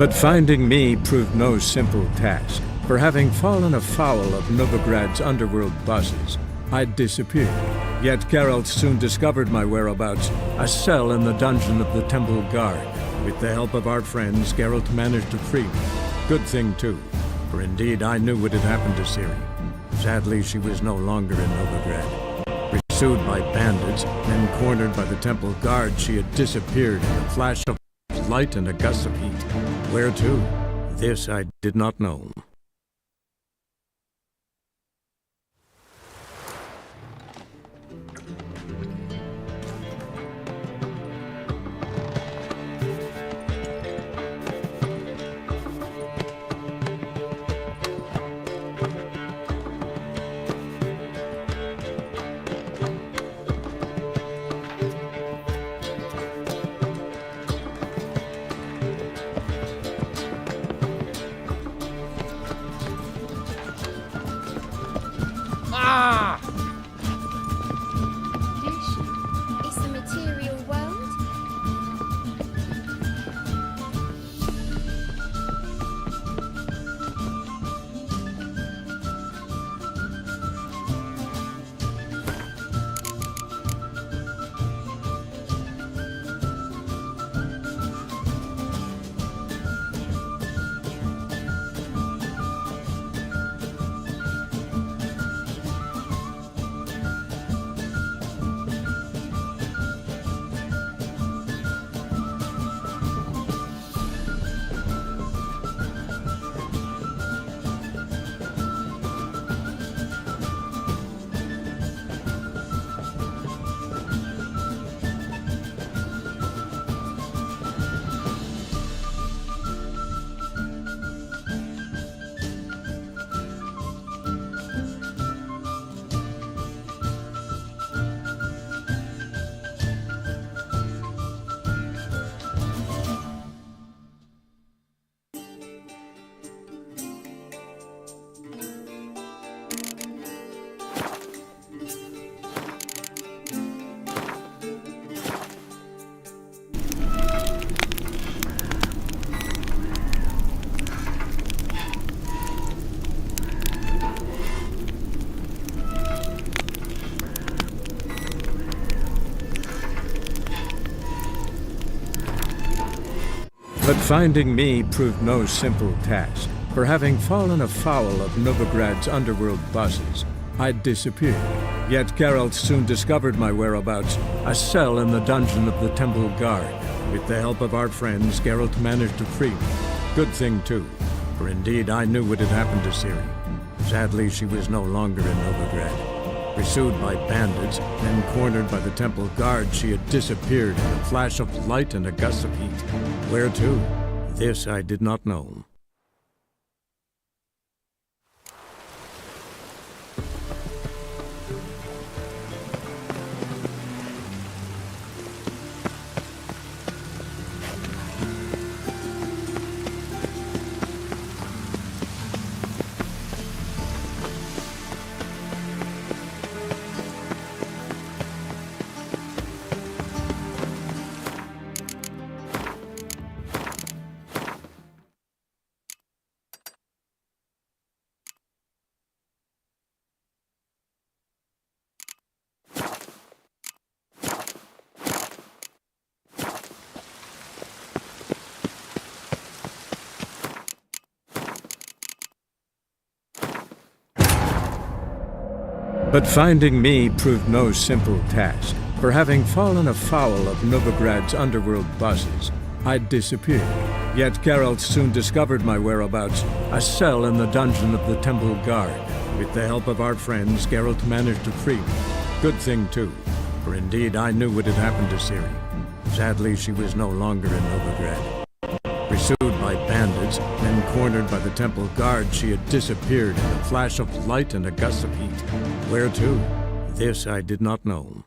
But finding me proved no simple task, for having fallen afoul of Novigrad's underworld bosses, I'd disappeared. Yet Geralt soon discovered my whereabouts, a cell in the dungeon of the Temple Guard. With the help of our friends, Geralt managed to free me. Good thing, too, for indeed I knew what had happened to Ciri. Sadly, she was no longer in Novigrad. Pursued by bandits, then cornered by the Temple Guard, she had disappeared in a flash of light and a gust of heat. Where to? This I did not know. It's the material world. But finding me proved no simple task, for having fallen afoul of Novigrad's underworld bosses, I'd disappeared. Yet Geralt soon discovered my whereabouts, a cell in the dungeon of the Temple Guard. With the help of our friends, Geralt managed to free me. Good thing, too, for indeed I knew what had happened to Ciri. Sadly, she was no longer in Novigrad. Pursued by bandits, then cornered by the Temple Guard, she had disappeared in a flash of light and a gust of heat. Where to? This I did not know. But finding me proved no simple task, for having fallen afoul of Novigrad's underworld bosses, I'd disappeared. Yet Geralt soon discovered my whereabouts, a cell in the dungeon of the Temple Guard. With the help of our friends, Geralt managed to free me. Good thing, too, for indeed I knew what had happened to Ciri. Sadly, she was no longer in Novigrad. Pursued by bandits, then cornered by the Temple Guard, she had disappeared in a flash of light and a gust of heat. Where to? This I did not know.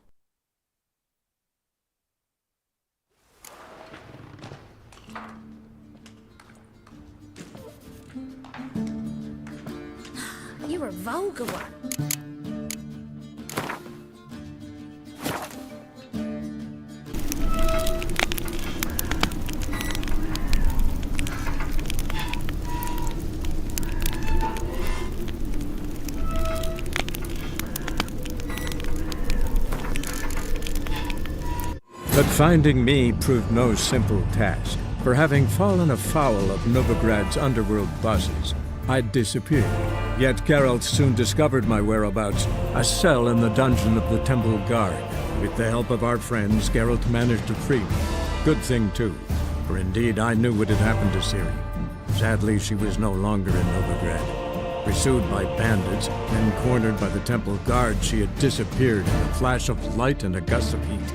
You're a vulgar one. But finding me proved no simple task, for having fallen afoul of Novigrad's underworld bosses, I'd disappeared. Yet Geralt soon discovered my whereabouts, a cell in the dungeon of the Temple Guard. With the help of our friends, Geralt managed to free me. Good thing, too, for indeed I knew what had happened to Ciri. Sadly, she was no longer in Novigrad. Pursued by bandits, then cornered by the Temple Guard, she had disappeared in a flash of light and a gust of heat.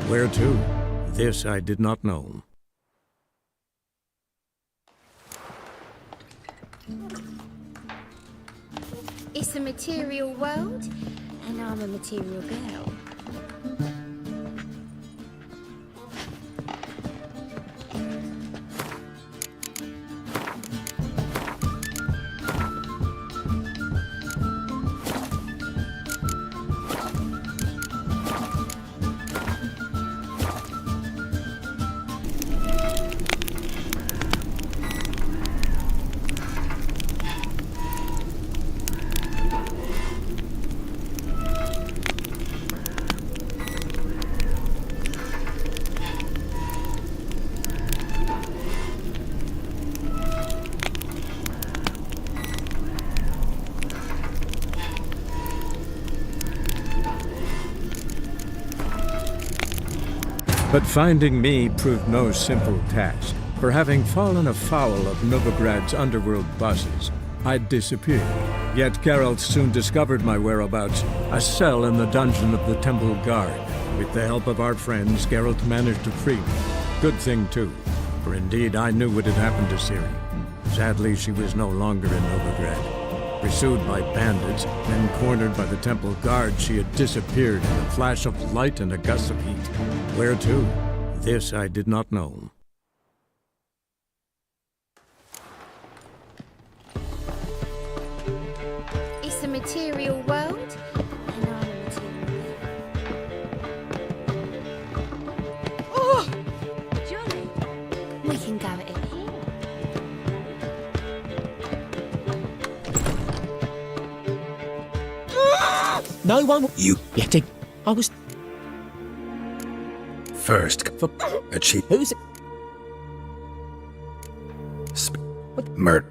Where to? This I did not know. It's the material world, and I'm a material girl. But finding me proved no simple task, for having fallen afoul of Novigrad's underworld bosses, I'd disappeared. Yet Geralt soon discovered my whereabouts, a cell in the dungeon of the Temple Guard. With the help of our friends, Geralt managed to free me. Good thing, too, for indeed I knew what had happened to Ciri. Sadly, she was no longer in Novigrad. Pursued by bandits, then cornered by the Temple Guard, she had disappeared in a flash of light and a gust of heat. Where to? This I did not know. It's a material world, and I'm a material being. Oh! Jolly. We can go at it here. No one. You. Yeti. I was. First, For. achieve. Who's it? Murder.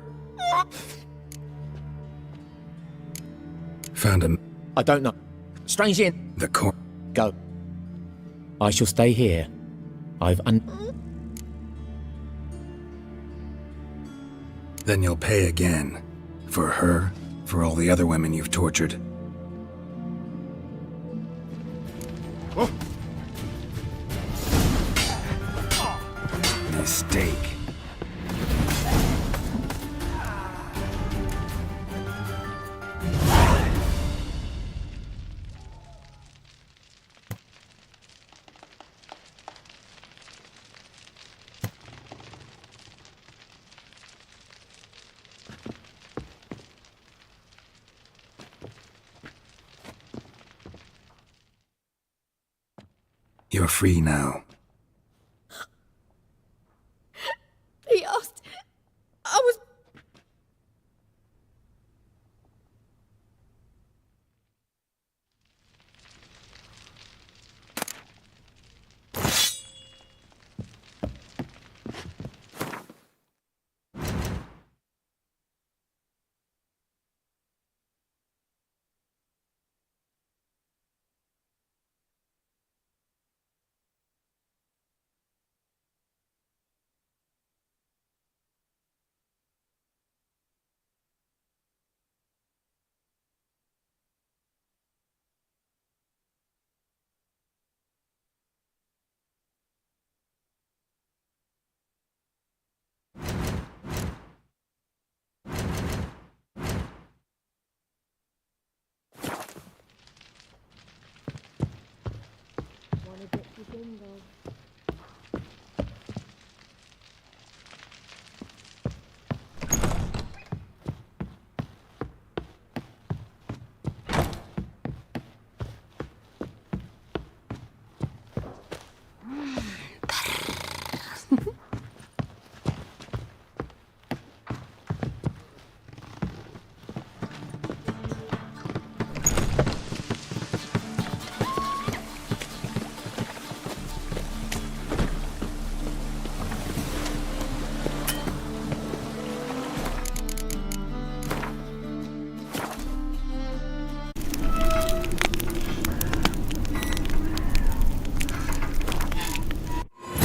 Found him. I don't know. Strange in. The court. Go. I shall stay here. I've Then you'll pay again. For her, for all the other women you've tortured. Mistake. You're free now. He asked. I was.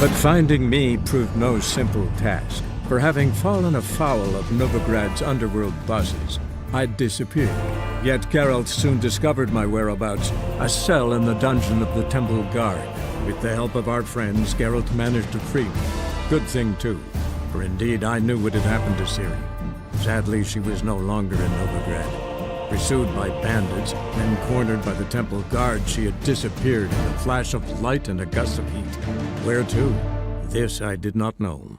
But finding me proved no simple task, for having fallen afoul of Novigrad's underworld bosses, I'd disappeared. Yet Geralt soon discovered my whereabouts, a cell in the dungeon of the Temple Guard. With the help of our friends, Geralt managed to free me. Good thing, too, for indeed I knew what had happened to Ciri. Sadly, she was no longer in Novigrad. Pursued by bandits, then cornered by the Temple Guard, she had disappeared in a flash of light and a gust of heat. Where to? This I did not know.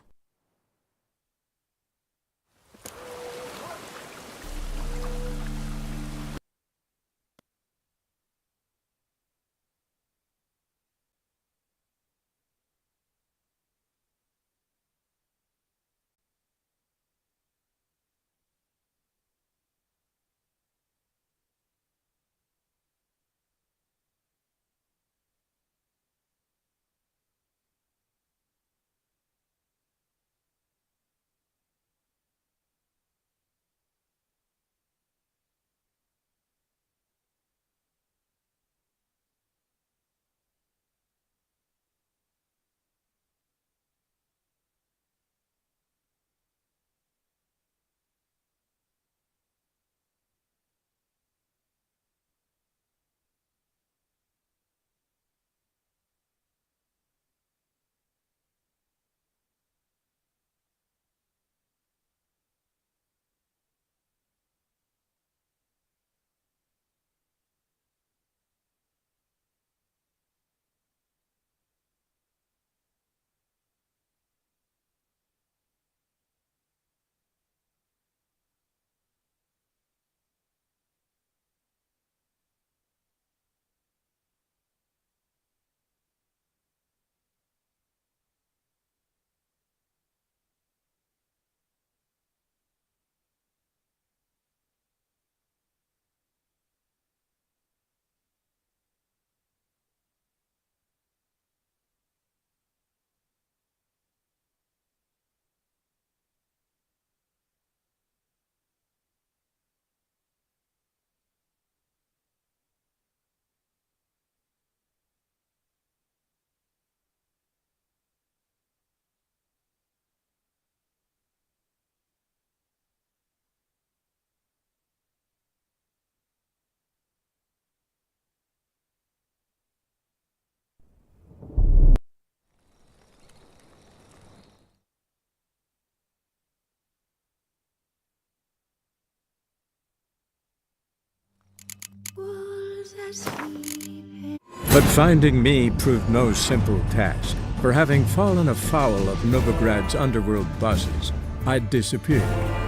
But finding me proved no simple task. For having fallen afoul of Novigrad's underworld bosses, I'd disappeared.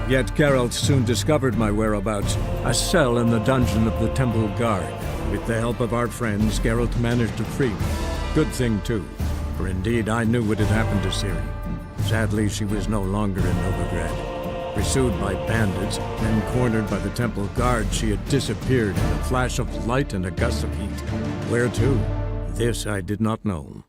Yet Geralt soon discovered my whereabouts, a cell in the dungeon of the Temple Guard. With the help of our friends, Geralt managed to free me. Good thing, too, for indeed I knew what had happened to Ciri. Sadly, she was no longer in Novigrad. Pursued by bandits, then cornered by the Temple Guard, she had disappeared in a flash of light and a gust of heat. Where to? This I did not know.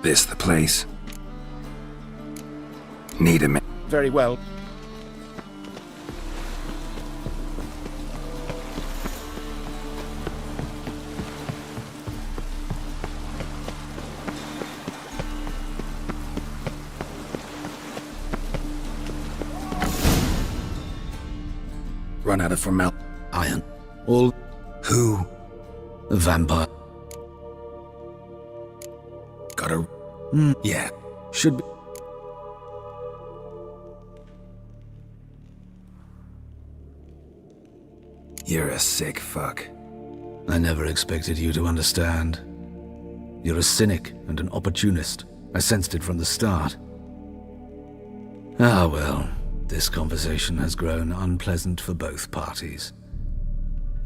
This the place? Need a minute. Very well. Run out of formal. Iron. All. Who? A vampire. Got a... Yeah. Should be. You're a sick fuck. I never expected you to understand. You're a cynic and an opportunist. I sensed it from the start. Ah, well, this conversation has grown unpleasant for both parties.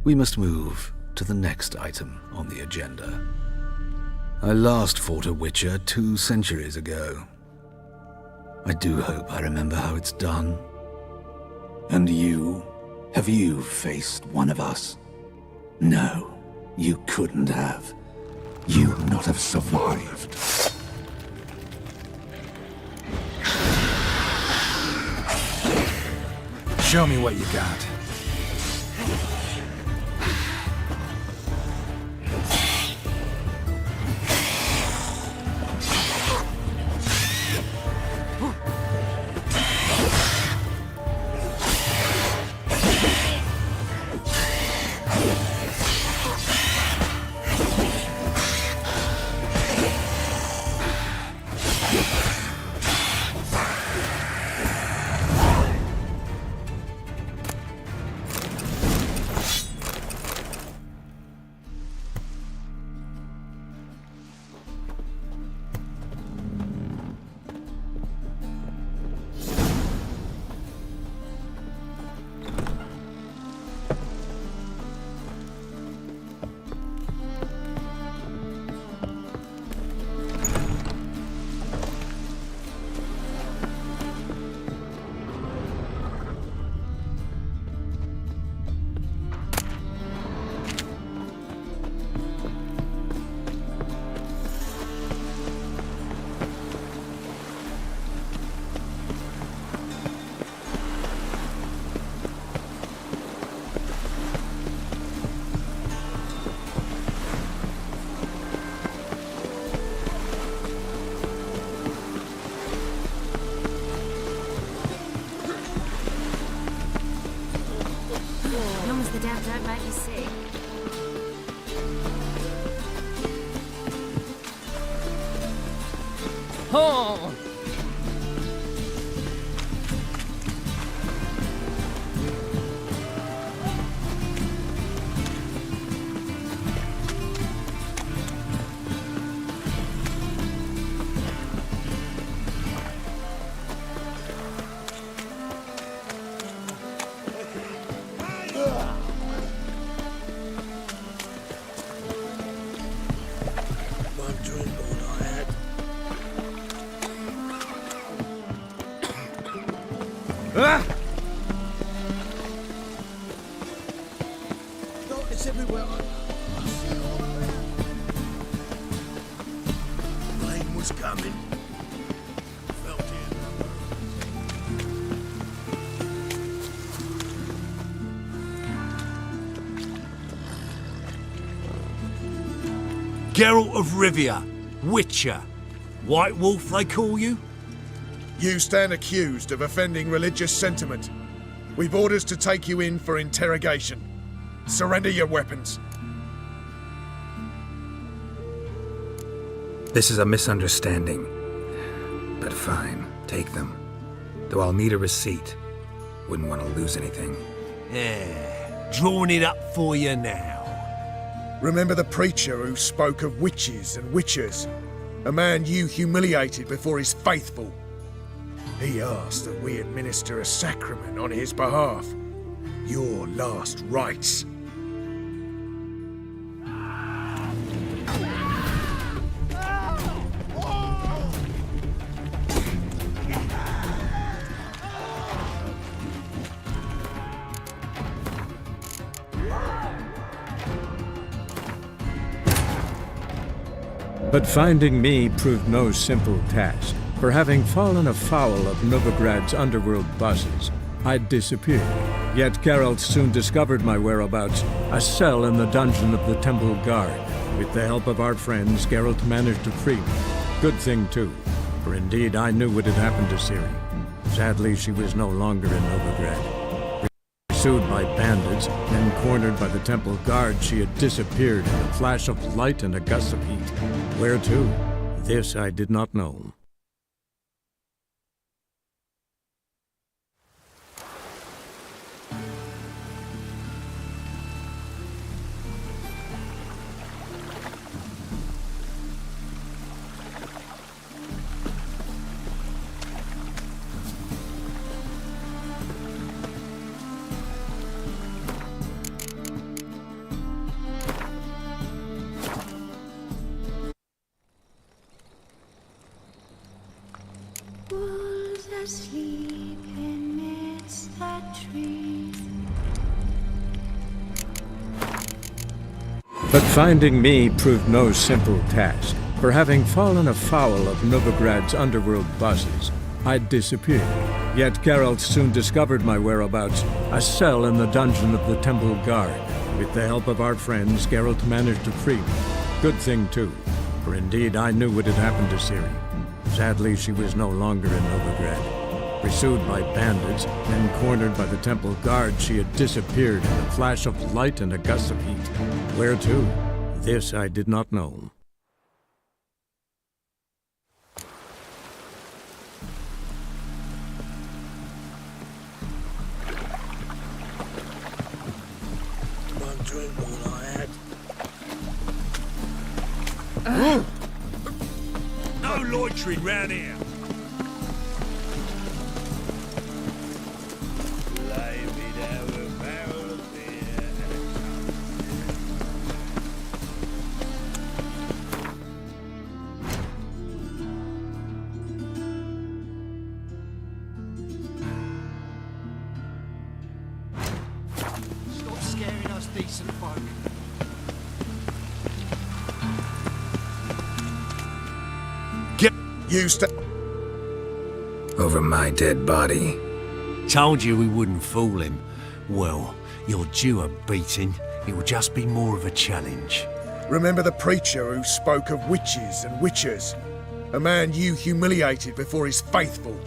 We must move to the next item on the agenda. I last fought a Witcher 2 centuries ago. I do hope I remember how it's done. And you? Have you faced one of us? No, you couldn't have. You'd not have survived. Show me what you got. The damn dog might be sick. Oh! Darkness everywhere. I see it all around. Rain was coming. Felt it. Geralt of Rivia, Witcher. White Wolf, they call you? You stand accused of offending religious sentiment. We've orders to take you in for interrogation. Surrender your weapons. This is a misunderstanding. But fine, take them. Though I'll need a receipt. Wouldn't want to lose anything. Yeah, drawing it up for you now. Remember the preacher who spoke of witches and witchers? A man you humiliated before his faithful. He asked that we administer a sacrament on his behalf. Your last rites. But finding me proved no simple task. For having fallen afoul of Novigrad's underworld bosses, I'd disappeared. Yet Geralt soon discovered my whereabouts, a cell in the dungeon of the Temple Guard. With the help of our friends, Geralt managed to free me. Good thing, too, for indeed I knew what had happened to Ciri. Sadly, she was no longer in Novigrad. Pursued by bandits, then cornered by the Temple Guard, she had disappeared in a flash of light and a gust of heat. Where to? This I did not know. Wolves asleep amidst the trees. But finding me proved no simple task. For having fallen afoul of Novigrad's underworld bosses, I'd disappeared. Yet Geralt soon discovered my whereabouts, a cell in the dungeon of the Temple Guard. With the help of our friends, Geralt managed to free me. Good thing, too, for indeed I knew what had happened to Ciri. Sadly, she was no longer in Novigrad. Pursued by bandits, then cornered by the Temple Guard, she had disappeared in a flash of light and a gust of heat. Where to? This I did not know. One drink all I had. No loitering round here. Lay me down a barrel of beer Stop scaring us decent folk. Over my dead body. Told you we wouldn't fool him. Well, you're due a beating. It will just be more of a challenge. Remember the preacher who spoke of witches and witchers? A man you humiliated before his faithful.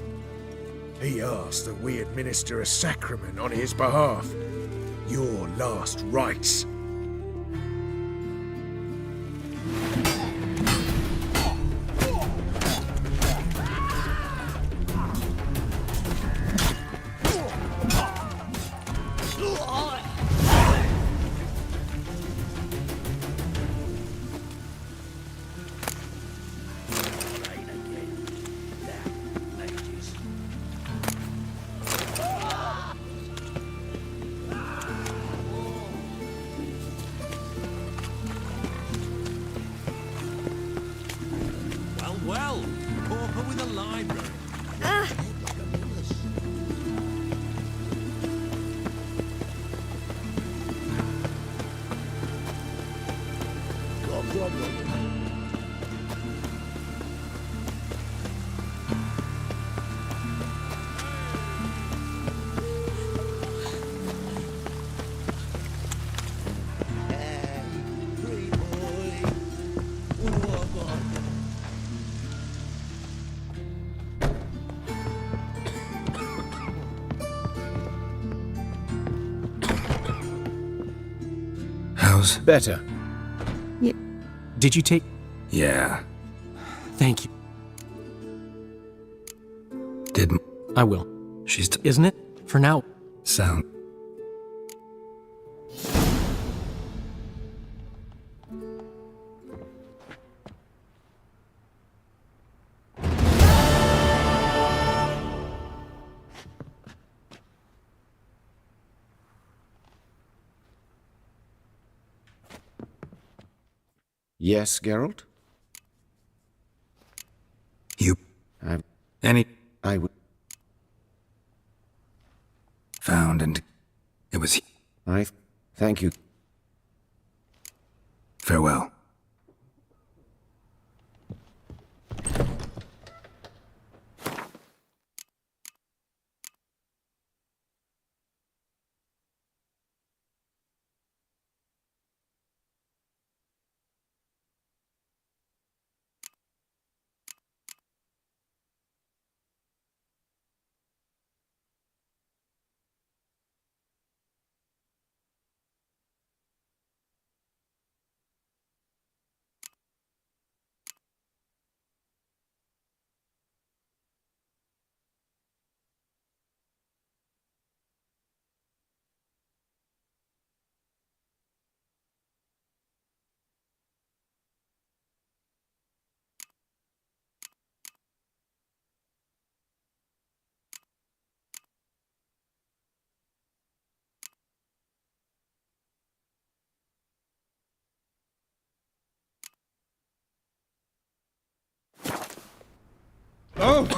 He asked that we administer a sacrament on his behalf. Your last rites. Well, pauper with a library. Got a problem. How's... Better. Did you take... Yeah. Thank you. Didn't... I will. She's... Isn't it? For now. Sound... Yes, Geralt? You... I would... Found and... It was... Thank you. Farewell. Oh!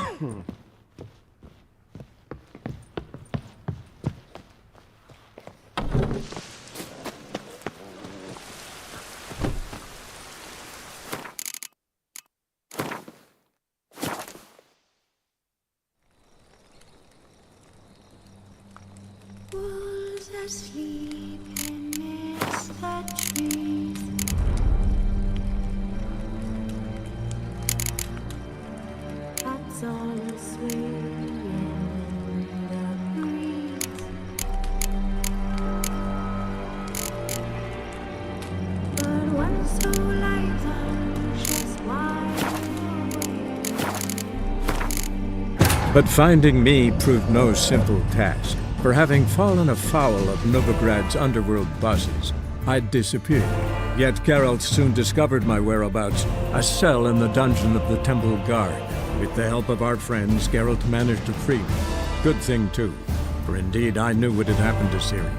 Wolves asleep amidst the trees. That's all swaying in the breeze. But one so light unctuous wide awake. But finding me proved no simple task. For having fallen afoul of Novigrad's underworld bosses, I'd disappeared. Yet Geralt soon discovered my whereabouts, a cell in the dungeon of the Temple Guard. With the help of our friends, Geralt managed to free me. Good thing, too, for indeed I knew what had happened to Ciri.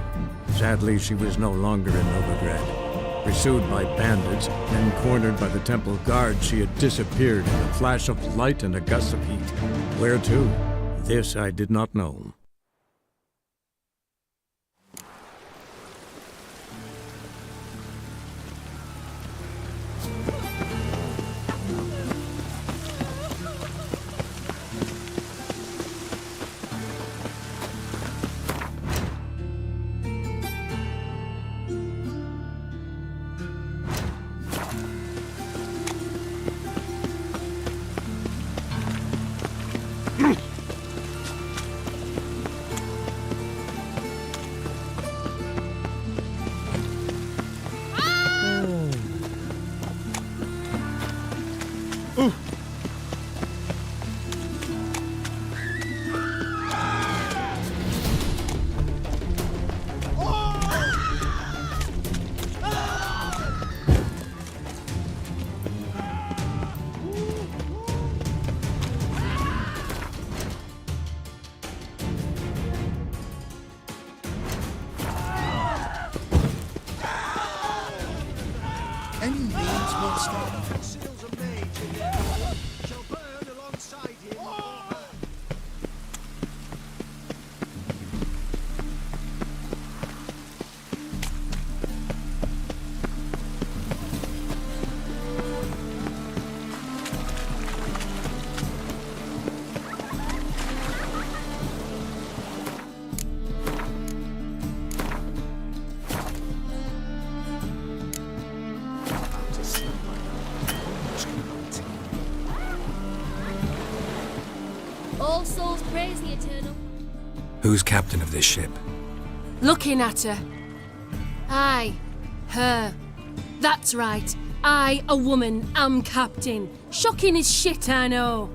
Sadly, she was no longer in Novigrad. Pursued by bandits, then cornered by the Temple Guard, she had disappeared in a flash of light and a gust of heat. Where to? This I did not know. Any means will stop. All souls praise the Eternal. Who's captain of this ship? Looking at her. Aye. Her. That's right. I, a woman, am captain. Shocking as shit, I know.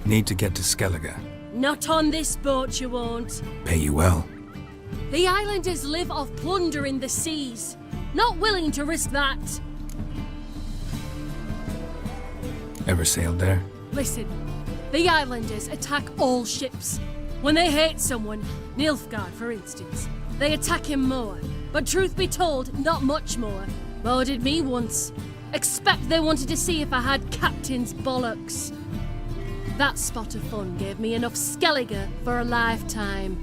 Need to get to Skellige. Not on this boat, you won't. Pay you well. The islanders live off plunder in the seas. Not willing to risk that. Ever sailed there? Listen, the islanders attack all ships. When they hate someone, Nilfgaard for instance, they attack him more. But truth be told, not much more. More did me once. Expect they wanted to see if I had captain's bollocks. That spot of fun gave me enough Skellige for a lifetime.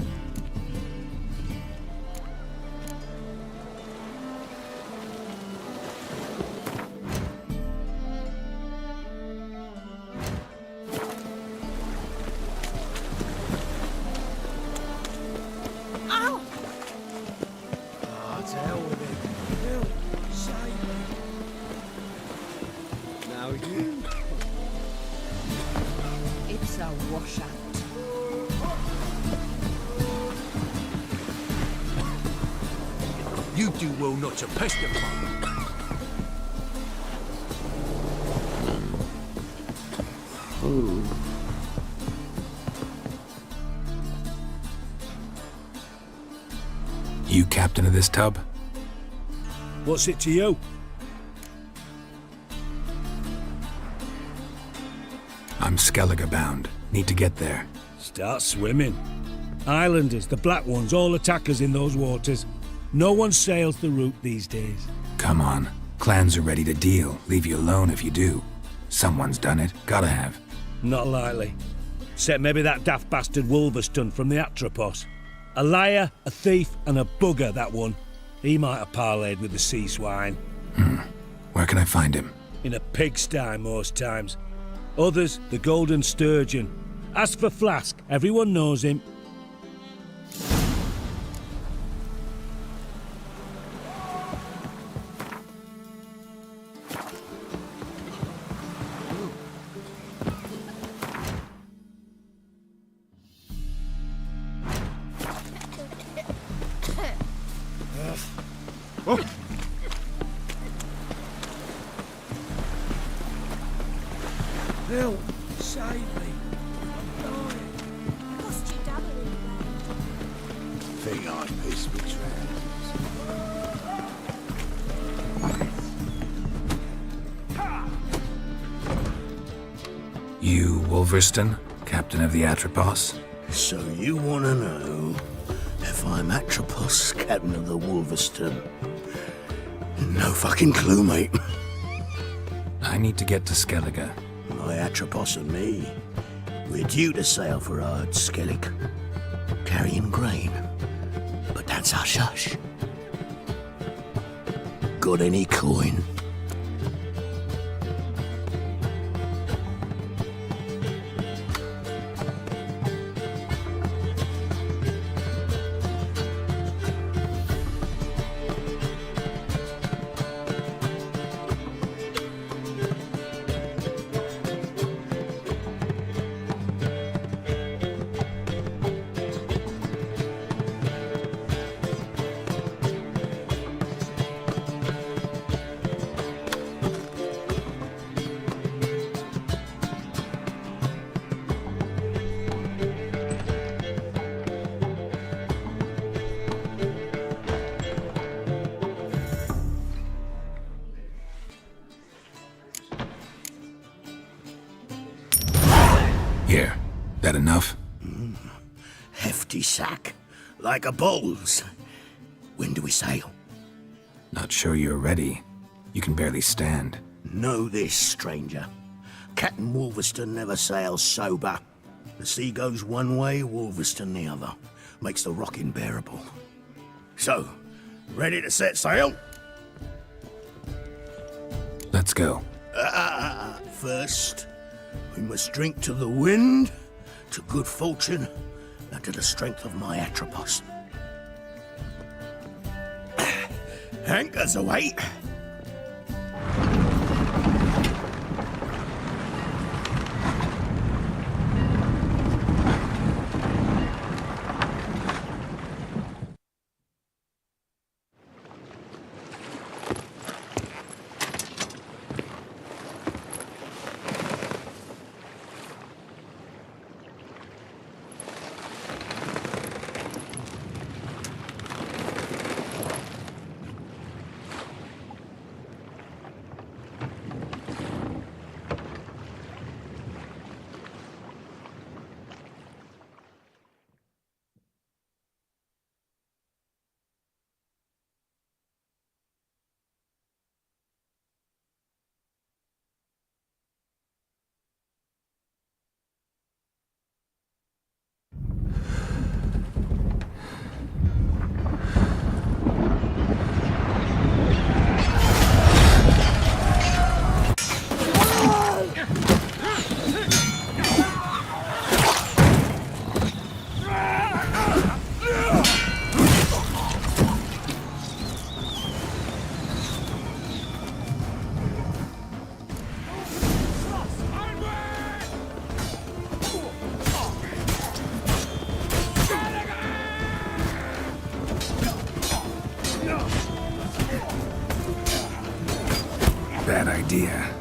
Ow! Ah, to hell with it. Bill, save me. Now you. It's a washout. You do well not to pester me. You captain of this tub? What's it to you? I'm Skellige bound. Need to get there. Start swimming. Islanders, the black ones, all attackers in those waters. No one sails the route these days. Come on. Clans are ready to deal. Leave you alone if you do. Someone's done it. Gotta have. Not likely. Except maybe that daft bastard Wolverston from the Atropos. A liar, a thief, and a bugger, that one. He might have parlayed with the sea swine. Where can I find him? In a pigsty most times. Others, the Golden Sturgeon. Ask for Flask. Everyone knows him. Bill, save me. I'm dying. Lost you double in the Think I pissed me You, Wolverston, captain of the Atropos? So you want to know if I'm Atropos, captain of the Wolverston? No fucking clue, mate. I need to get to Skellige. My Atropos and me, we're due to sail for Ard Skellig, carrying grain. But that's hush-hush. Got any coin? Here. That enough? Hefty sack, like a bull's. When do we sail? Not sure you're ready. You can barely stand. Know this, stranger. Captain Wolverston never sails sober. The sea goes one way, Wolverston the other. Makes the rocking bearable. So, ready to set sail? Let's go. First, we must drink to the wind, to good fortune, and to the strength of my Atropos. Anchors away. bad idea.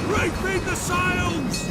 Refeed the sails!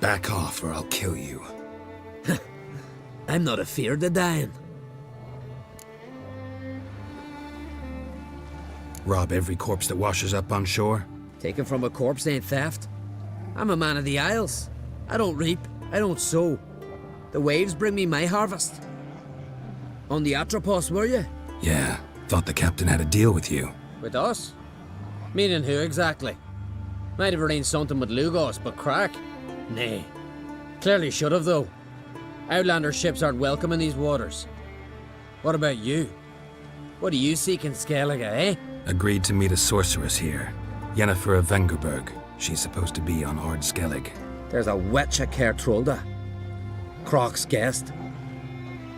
Back off or I'll kill you. I'm not afeard of dying. Rob every corpse that washes up on shore? Taken from a corpse ain't theft. I'm a man of the Isles. I don't reap, I don't sow. The waves bring me my harvest. On the Atropos, were you? Yeah, thought the captain had a deal with you. With us? Meaning who exactly? Might have arranged something with Lugos, but crack? Nay. Clearly should have, though. Outlander ships aren't welcome in these waters. What about you? What do you seek in Skellige, eh? Agreed to meet a sorceress here. Yennefer of Vengerberg. She's supposed to be on Ord Skellig. There's a witch at Caer Trolda. Croc's guest.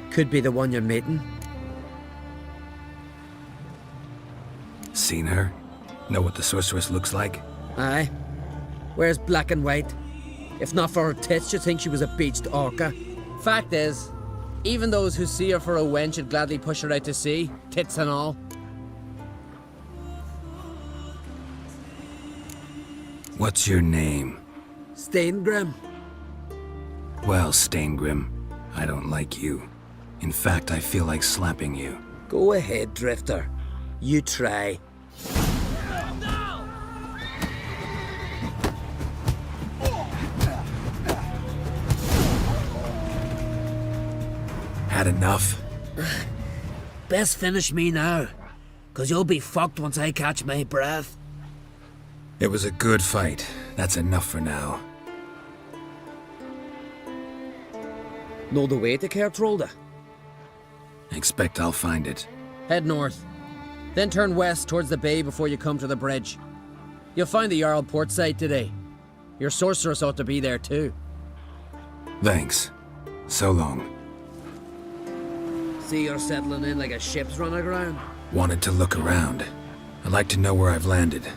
Could be the one you're meeting. Seen her? Know what the sorceress looks like? Aye. Wears black and white. If not for her tits, you'd think she was a beached orca. Fact is, even those who see her for a wench would gladly push her out to sea, tits and all. What's your name? Steingrim. Well, Steingrim, I don't like you. In fact, I feel like slapping you. Go ahead, Drifter. You try. Had enough? Best finish me now, 'cause you'll be fucked once I catch my breath. It was a good fight. That's enough for now. Know the way to Caer Trolda? Expect I'll find it. Head north, then turn west towards the bay before you come to the bridge. You'll find the Jarl port site today. Your sorceress ought to be there too. Thanks. So long. See you're settling in like a ship's run aground? Wanted to look around. I'd like to know where I've landed.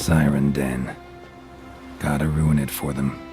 Siren Den. Gotta ruin it for them.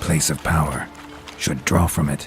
Place of power. Should draw from it.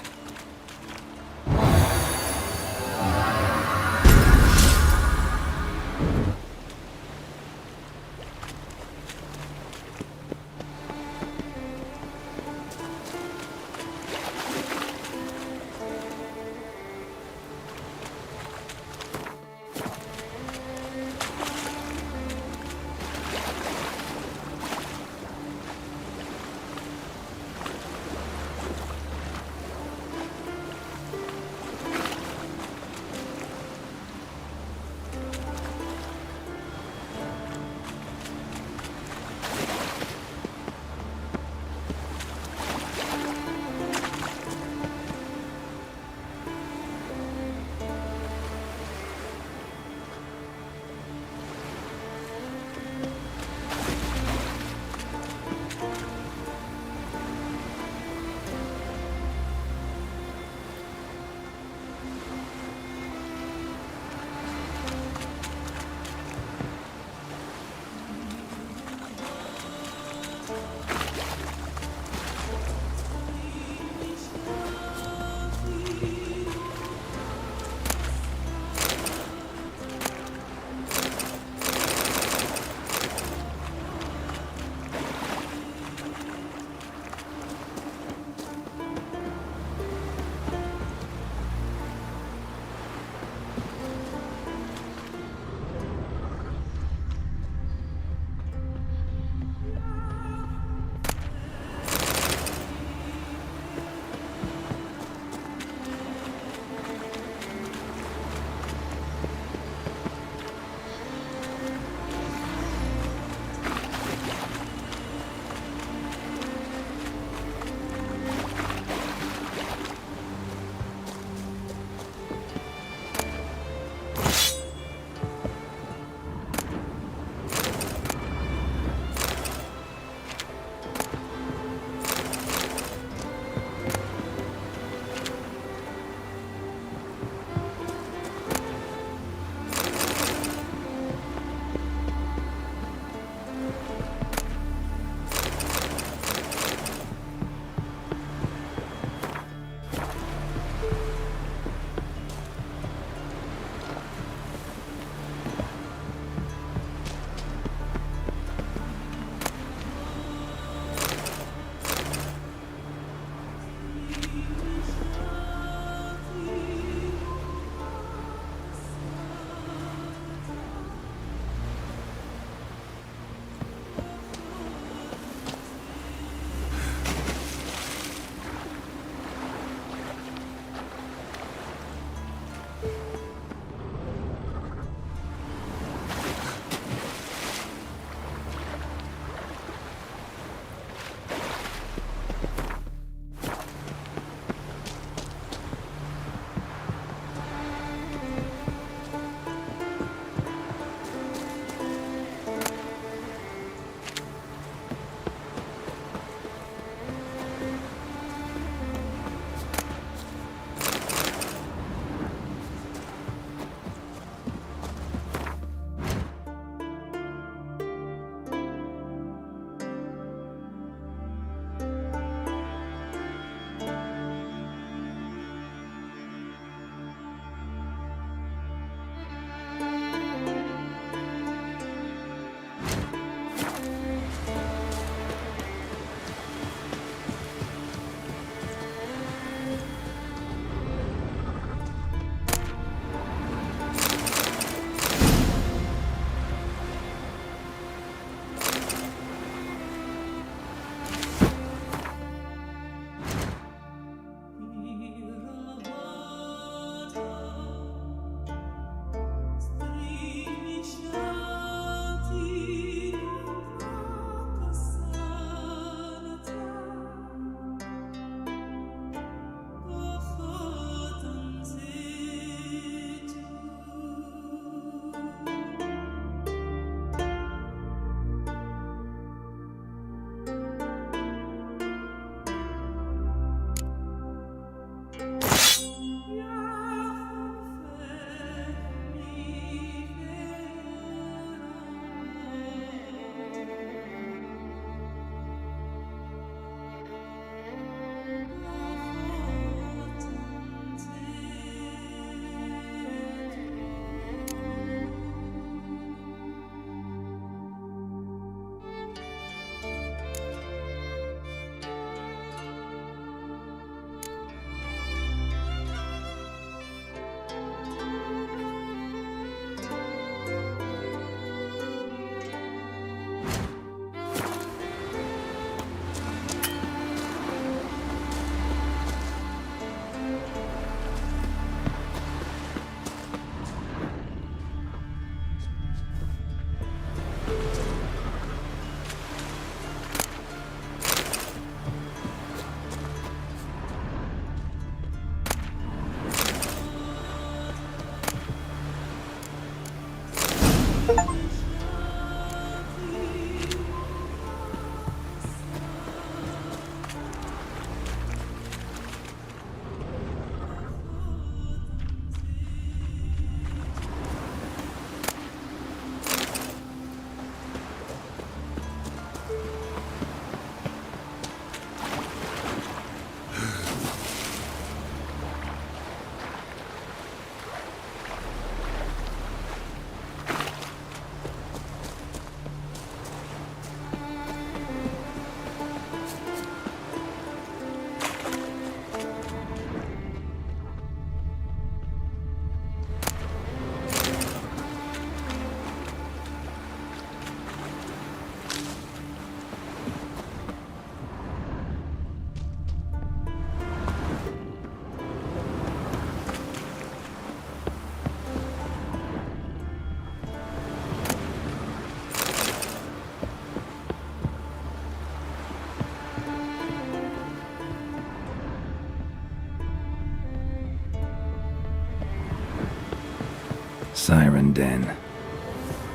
Siren Den.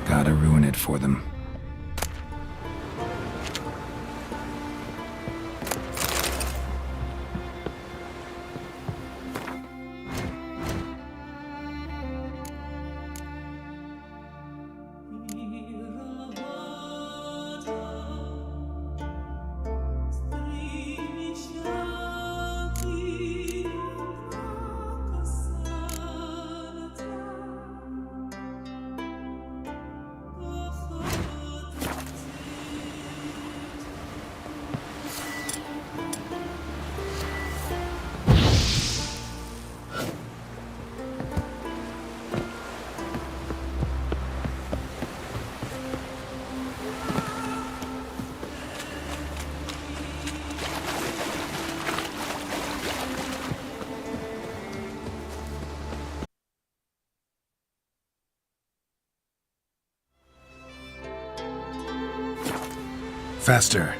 Gotta ruin it for them. Faster.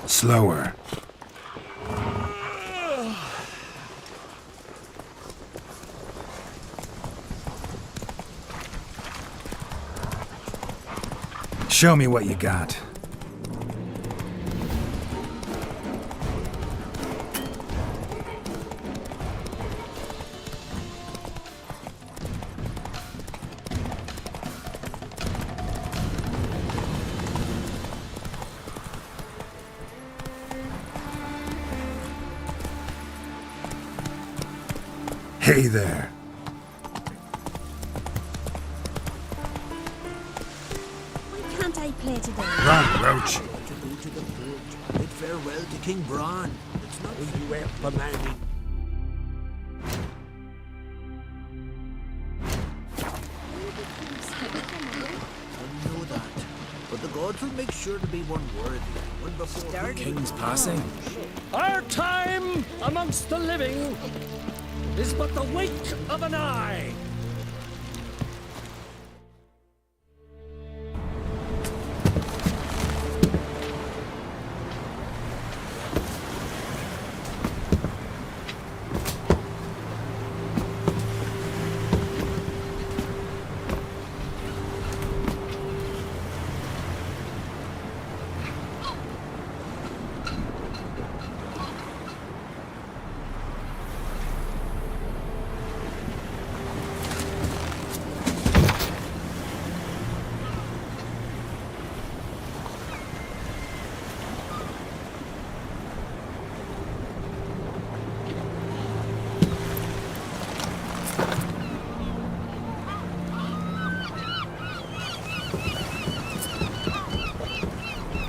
Slower. Show me what you got. Hey there. Why can't I play today? Run, Roach. To go to the port, bid farewell to King Bran. It's not who you were commanding. I know that, but the gods will make sure to be one worthy, one before the King's passing. Our time amongst the living is but the wink of an eye.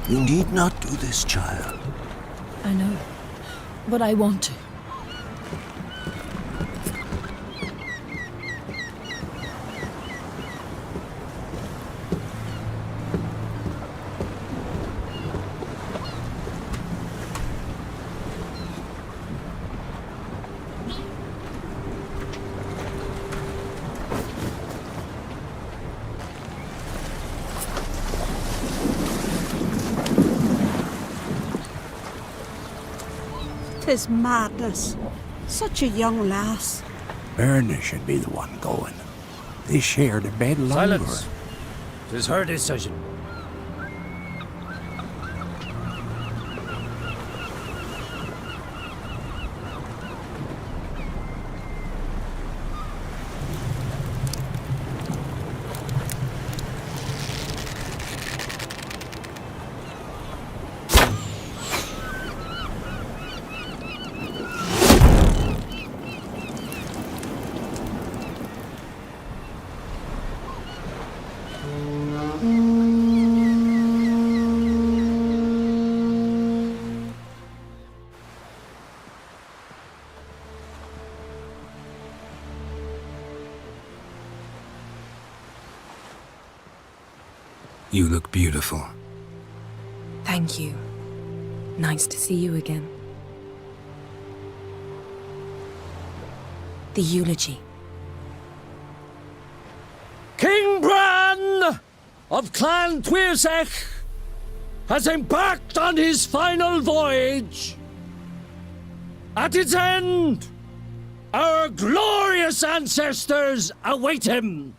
You need not do this, child. I know, but I want to. Tis madness. Such a young lass. Erna should be the one going. They shared a bed longer. Silence. 'Tis her decision. You look beautiful. Thank you. Nice to see you again. The eulogy. King Bran of Clan Tuirsech has embarked on his final voyage. At its end, our glorious ancestors await him.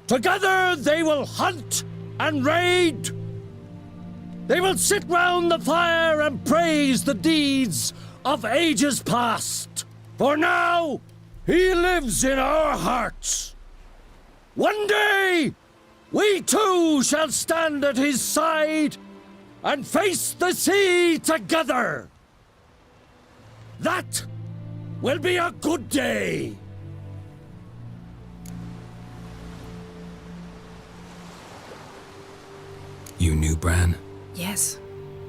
Together they will hunt and raid. They will sit round the fire and praise the deeds of ages past. For now, he lives in our hearts. One day, we too shall stand at his side and face the sea together. That will be a good day. You knew Bran? Yes,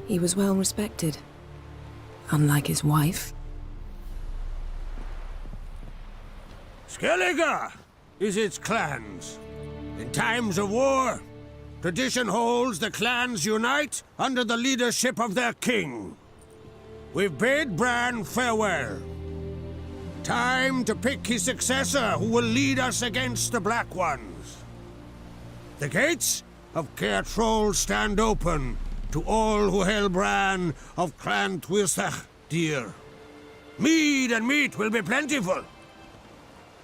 he was well respected. Unlike his wife. Skellige is its clans. In times of war, tradition holds the clans unite under the leadership of their king. We've bid Bran farewell. Time to pick his successor who will lead us against the Black Ones. The gates of Caer Troll stand open to all who held Bran of Clan Tuirsech dear. Mead and meat will be plentiful.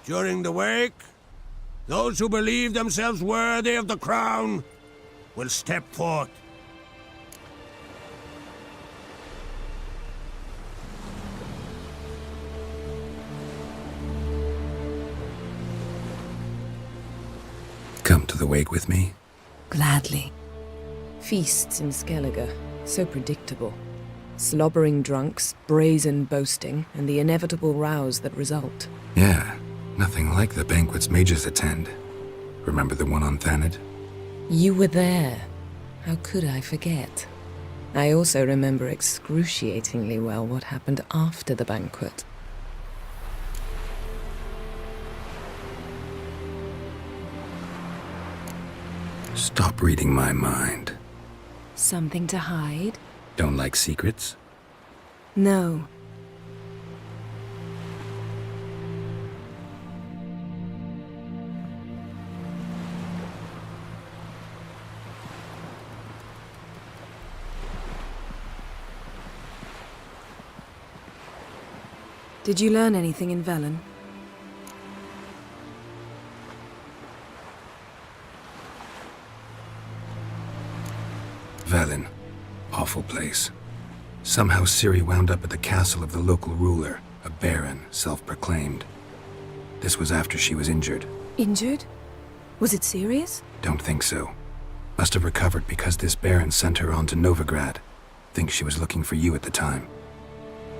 During the wake, those who believe themselves worthy of the crown will step forth. Come to the wake with me? Gladly. Feasts in Skellige, so predictable. Slobbering drunks, brazen boasting, and the inevitable rows that result. Yeah, nothing like the banquets mages attend. Remember the one on Thanedd? You were there. How could I forget? I also remember excruciatingly well what happened after the banquet. Stop reading my mind. Something to hide? Don't like secrets? No. Did you learn anything in Velen? Velen. Awful place. Somehow Ciri wound up at the castle of the local ruler, a baron, self-proclaimed. This was after she was injured. Injured? Was it serious? Don't think so. Must have recovered because this baron sent her on to Novigrad. Think she was looking for you at the time.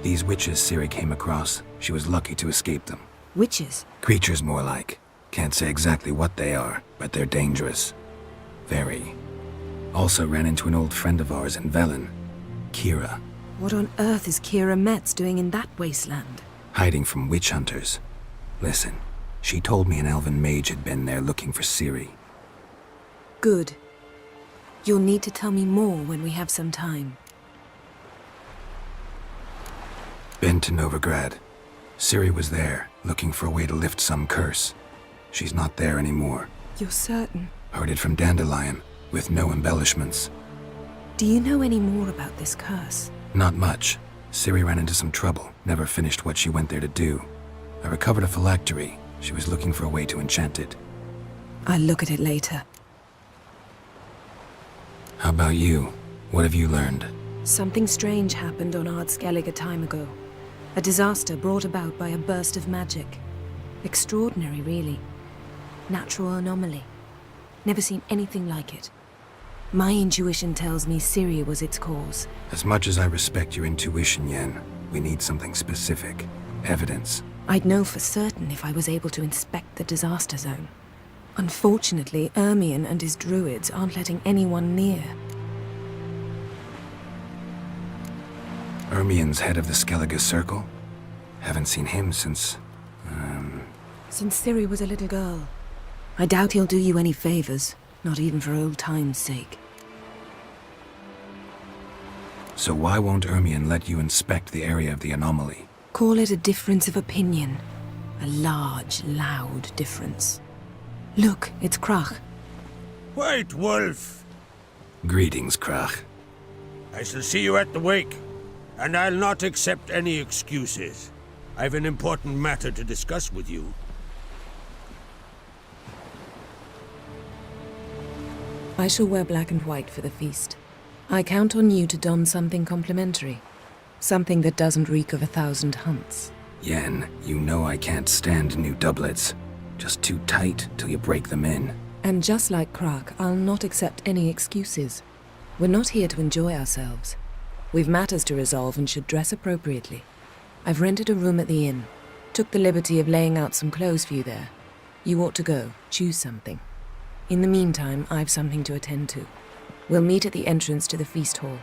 These witches Ciri came across, she was lucky to escape them. Witches? Creatures more like. Can't say exactly what they are, but they're dangerous. Very. Also ran into an old friend of ours in Velen, Kira, What on earth is Kira Metz doing in that wasteland? hiding from witch hunters. Listen, she told me an elven mage had been there looking for Ciri. Good. You'll need to tell me more when we have some time. Been to Novigrad. Ciri was there, looking for a way to lift some curse. She's not there anymore. You're certain? Heard it from Dandelion, with no embellishments. Do you know any more about this curse? Not much. Ciri ran into some trouble, never finished what she went there to do. I recovered a phylactery. She was looking for a way to enchant it. I'll look at it later. How about you? What have you learned? Something strange happened on Ardskellig a time ago. A disaster brought about by a burst of magic. Extraordinary, really. Natural anomaly. Never seen anything like it. My intuition tells me Ciri was its cause. As much as I respect your intuition, Yen, we need something specific. Evidence. I'd know for certain if I was able to inspect the disaster zone. Unfortunately, Ermion and his druids aren't letting anyone near. Ermion's head of the Skellige Circle? Haven't seen him since... Since Ciri was a little girl. I doubt he'll do you any favors, not even for old time's sake. So why won't Ermion let you inspect the area of the anomaly? Call it a difference of opinion. A large, loud difference. Look, it's Krach. White Wolf! Greetings, Krach. I shall see you at the wake, and I'll not accept any excuses. I've an important matter to discuss with you. I shall wear black and white for the feast. I count on you to don something complimentary. Something that doesn't reek of 1,000 hunts. Yen, you know I can't stand new doublets. Just too tight till you break them in. And just like Krach, I'll not accept any excuses. We're not here to enjoy ourselves. We've matters to resolve and should dress appropriately. I've rented a room at the inn. Took the liberty of laying out some clothes for you there. You ought to go. Choose something. In the meantime, I've something to attend to. We'll meet at the entrance to the feast hall.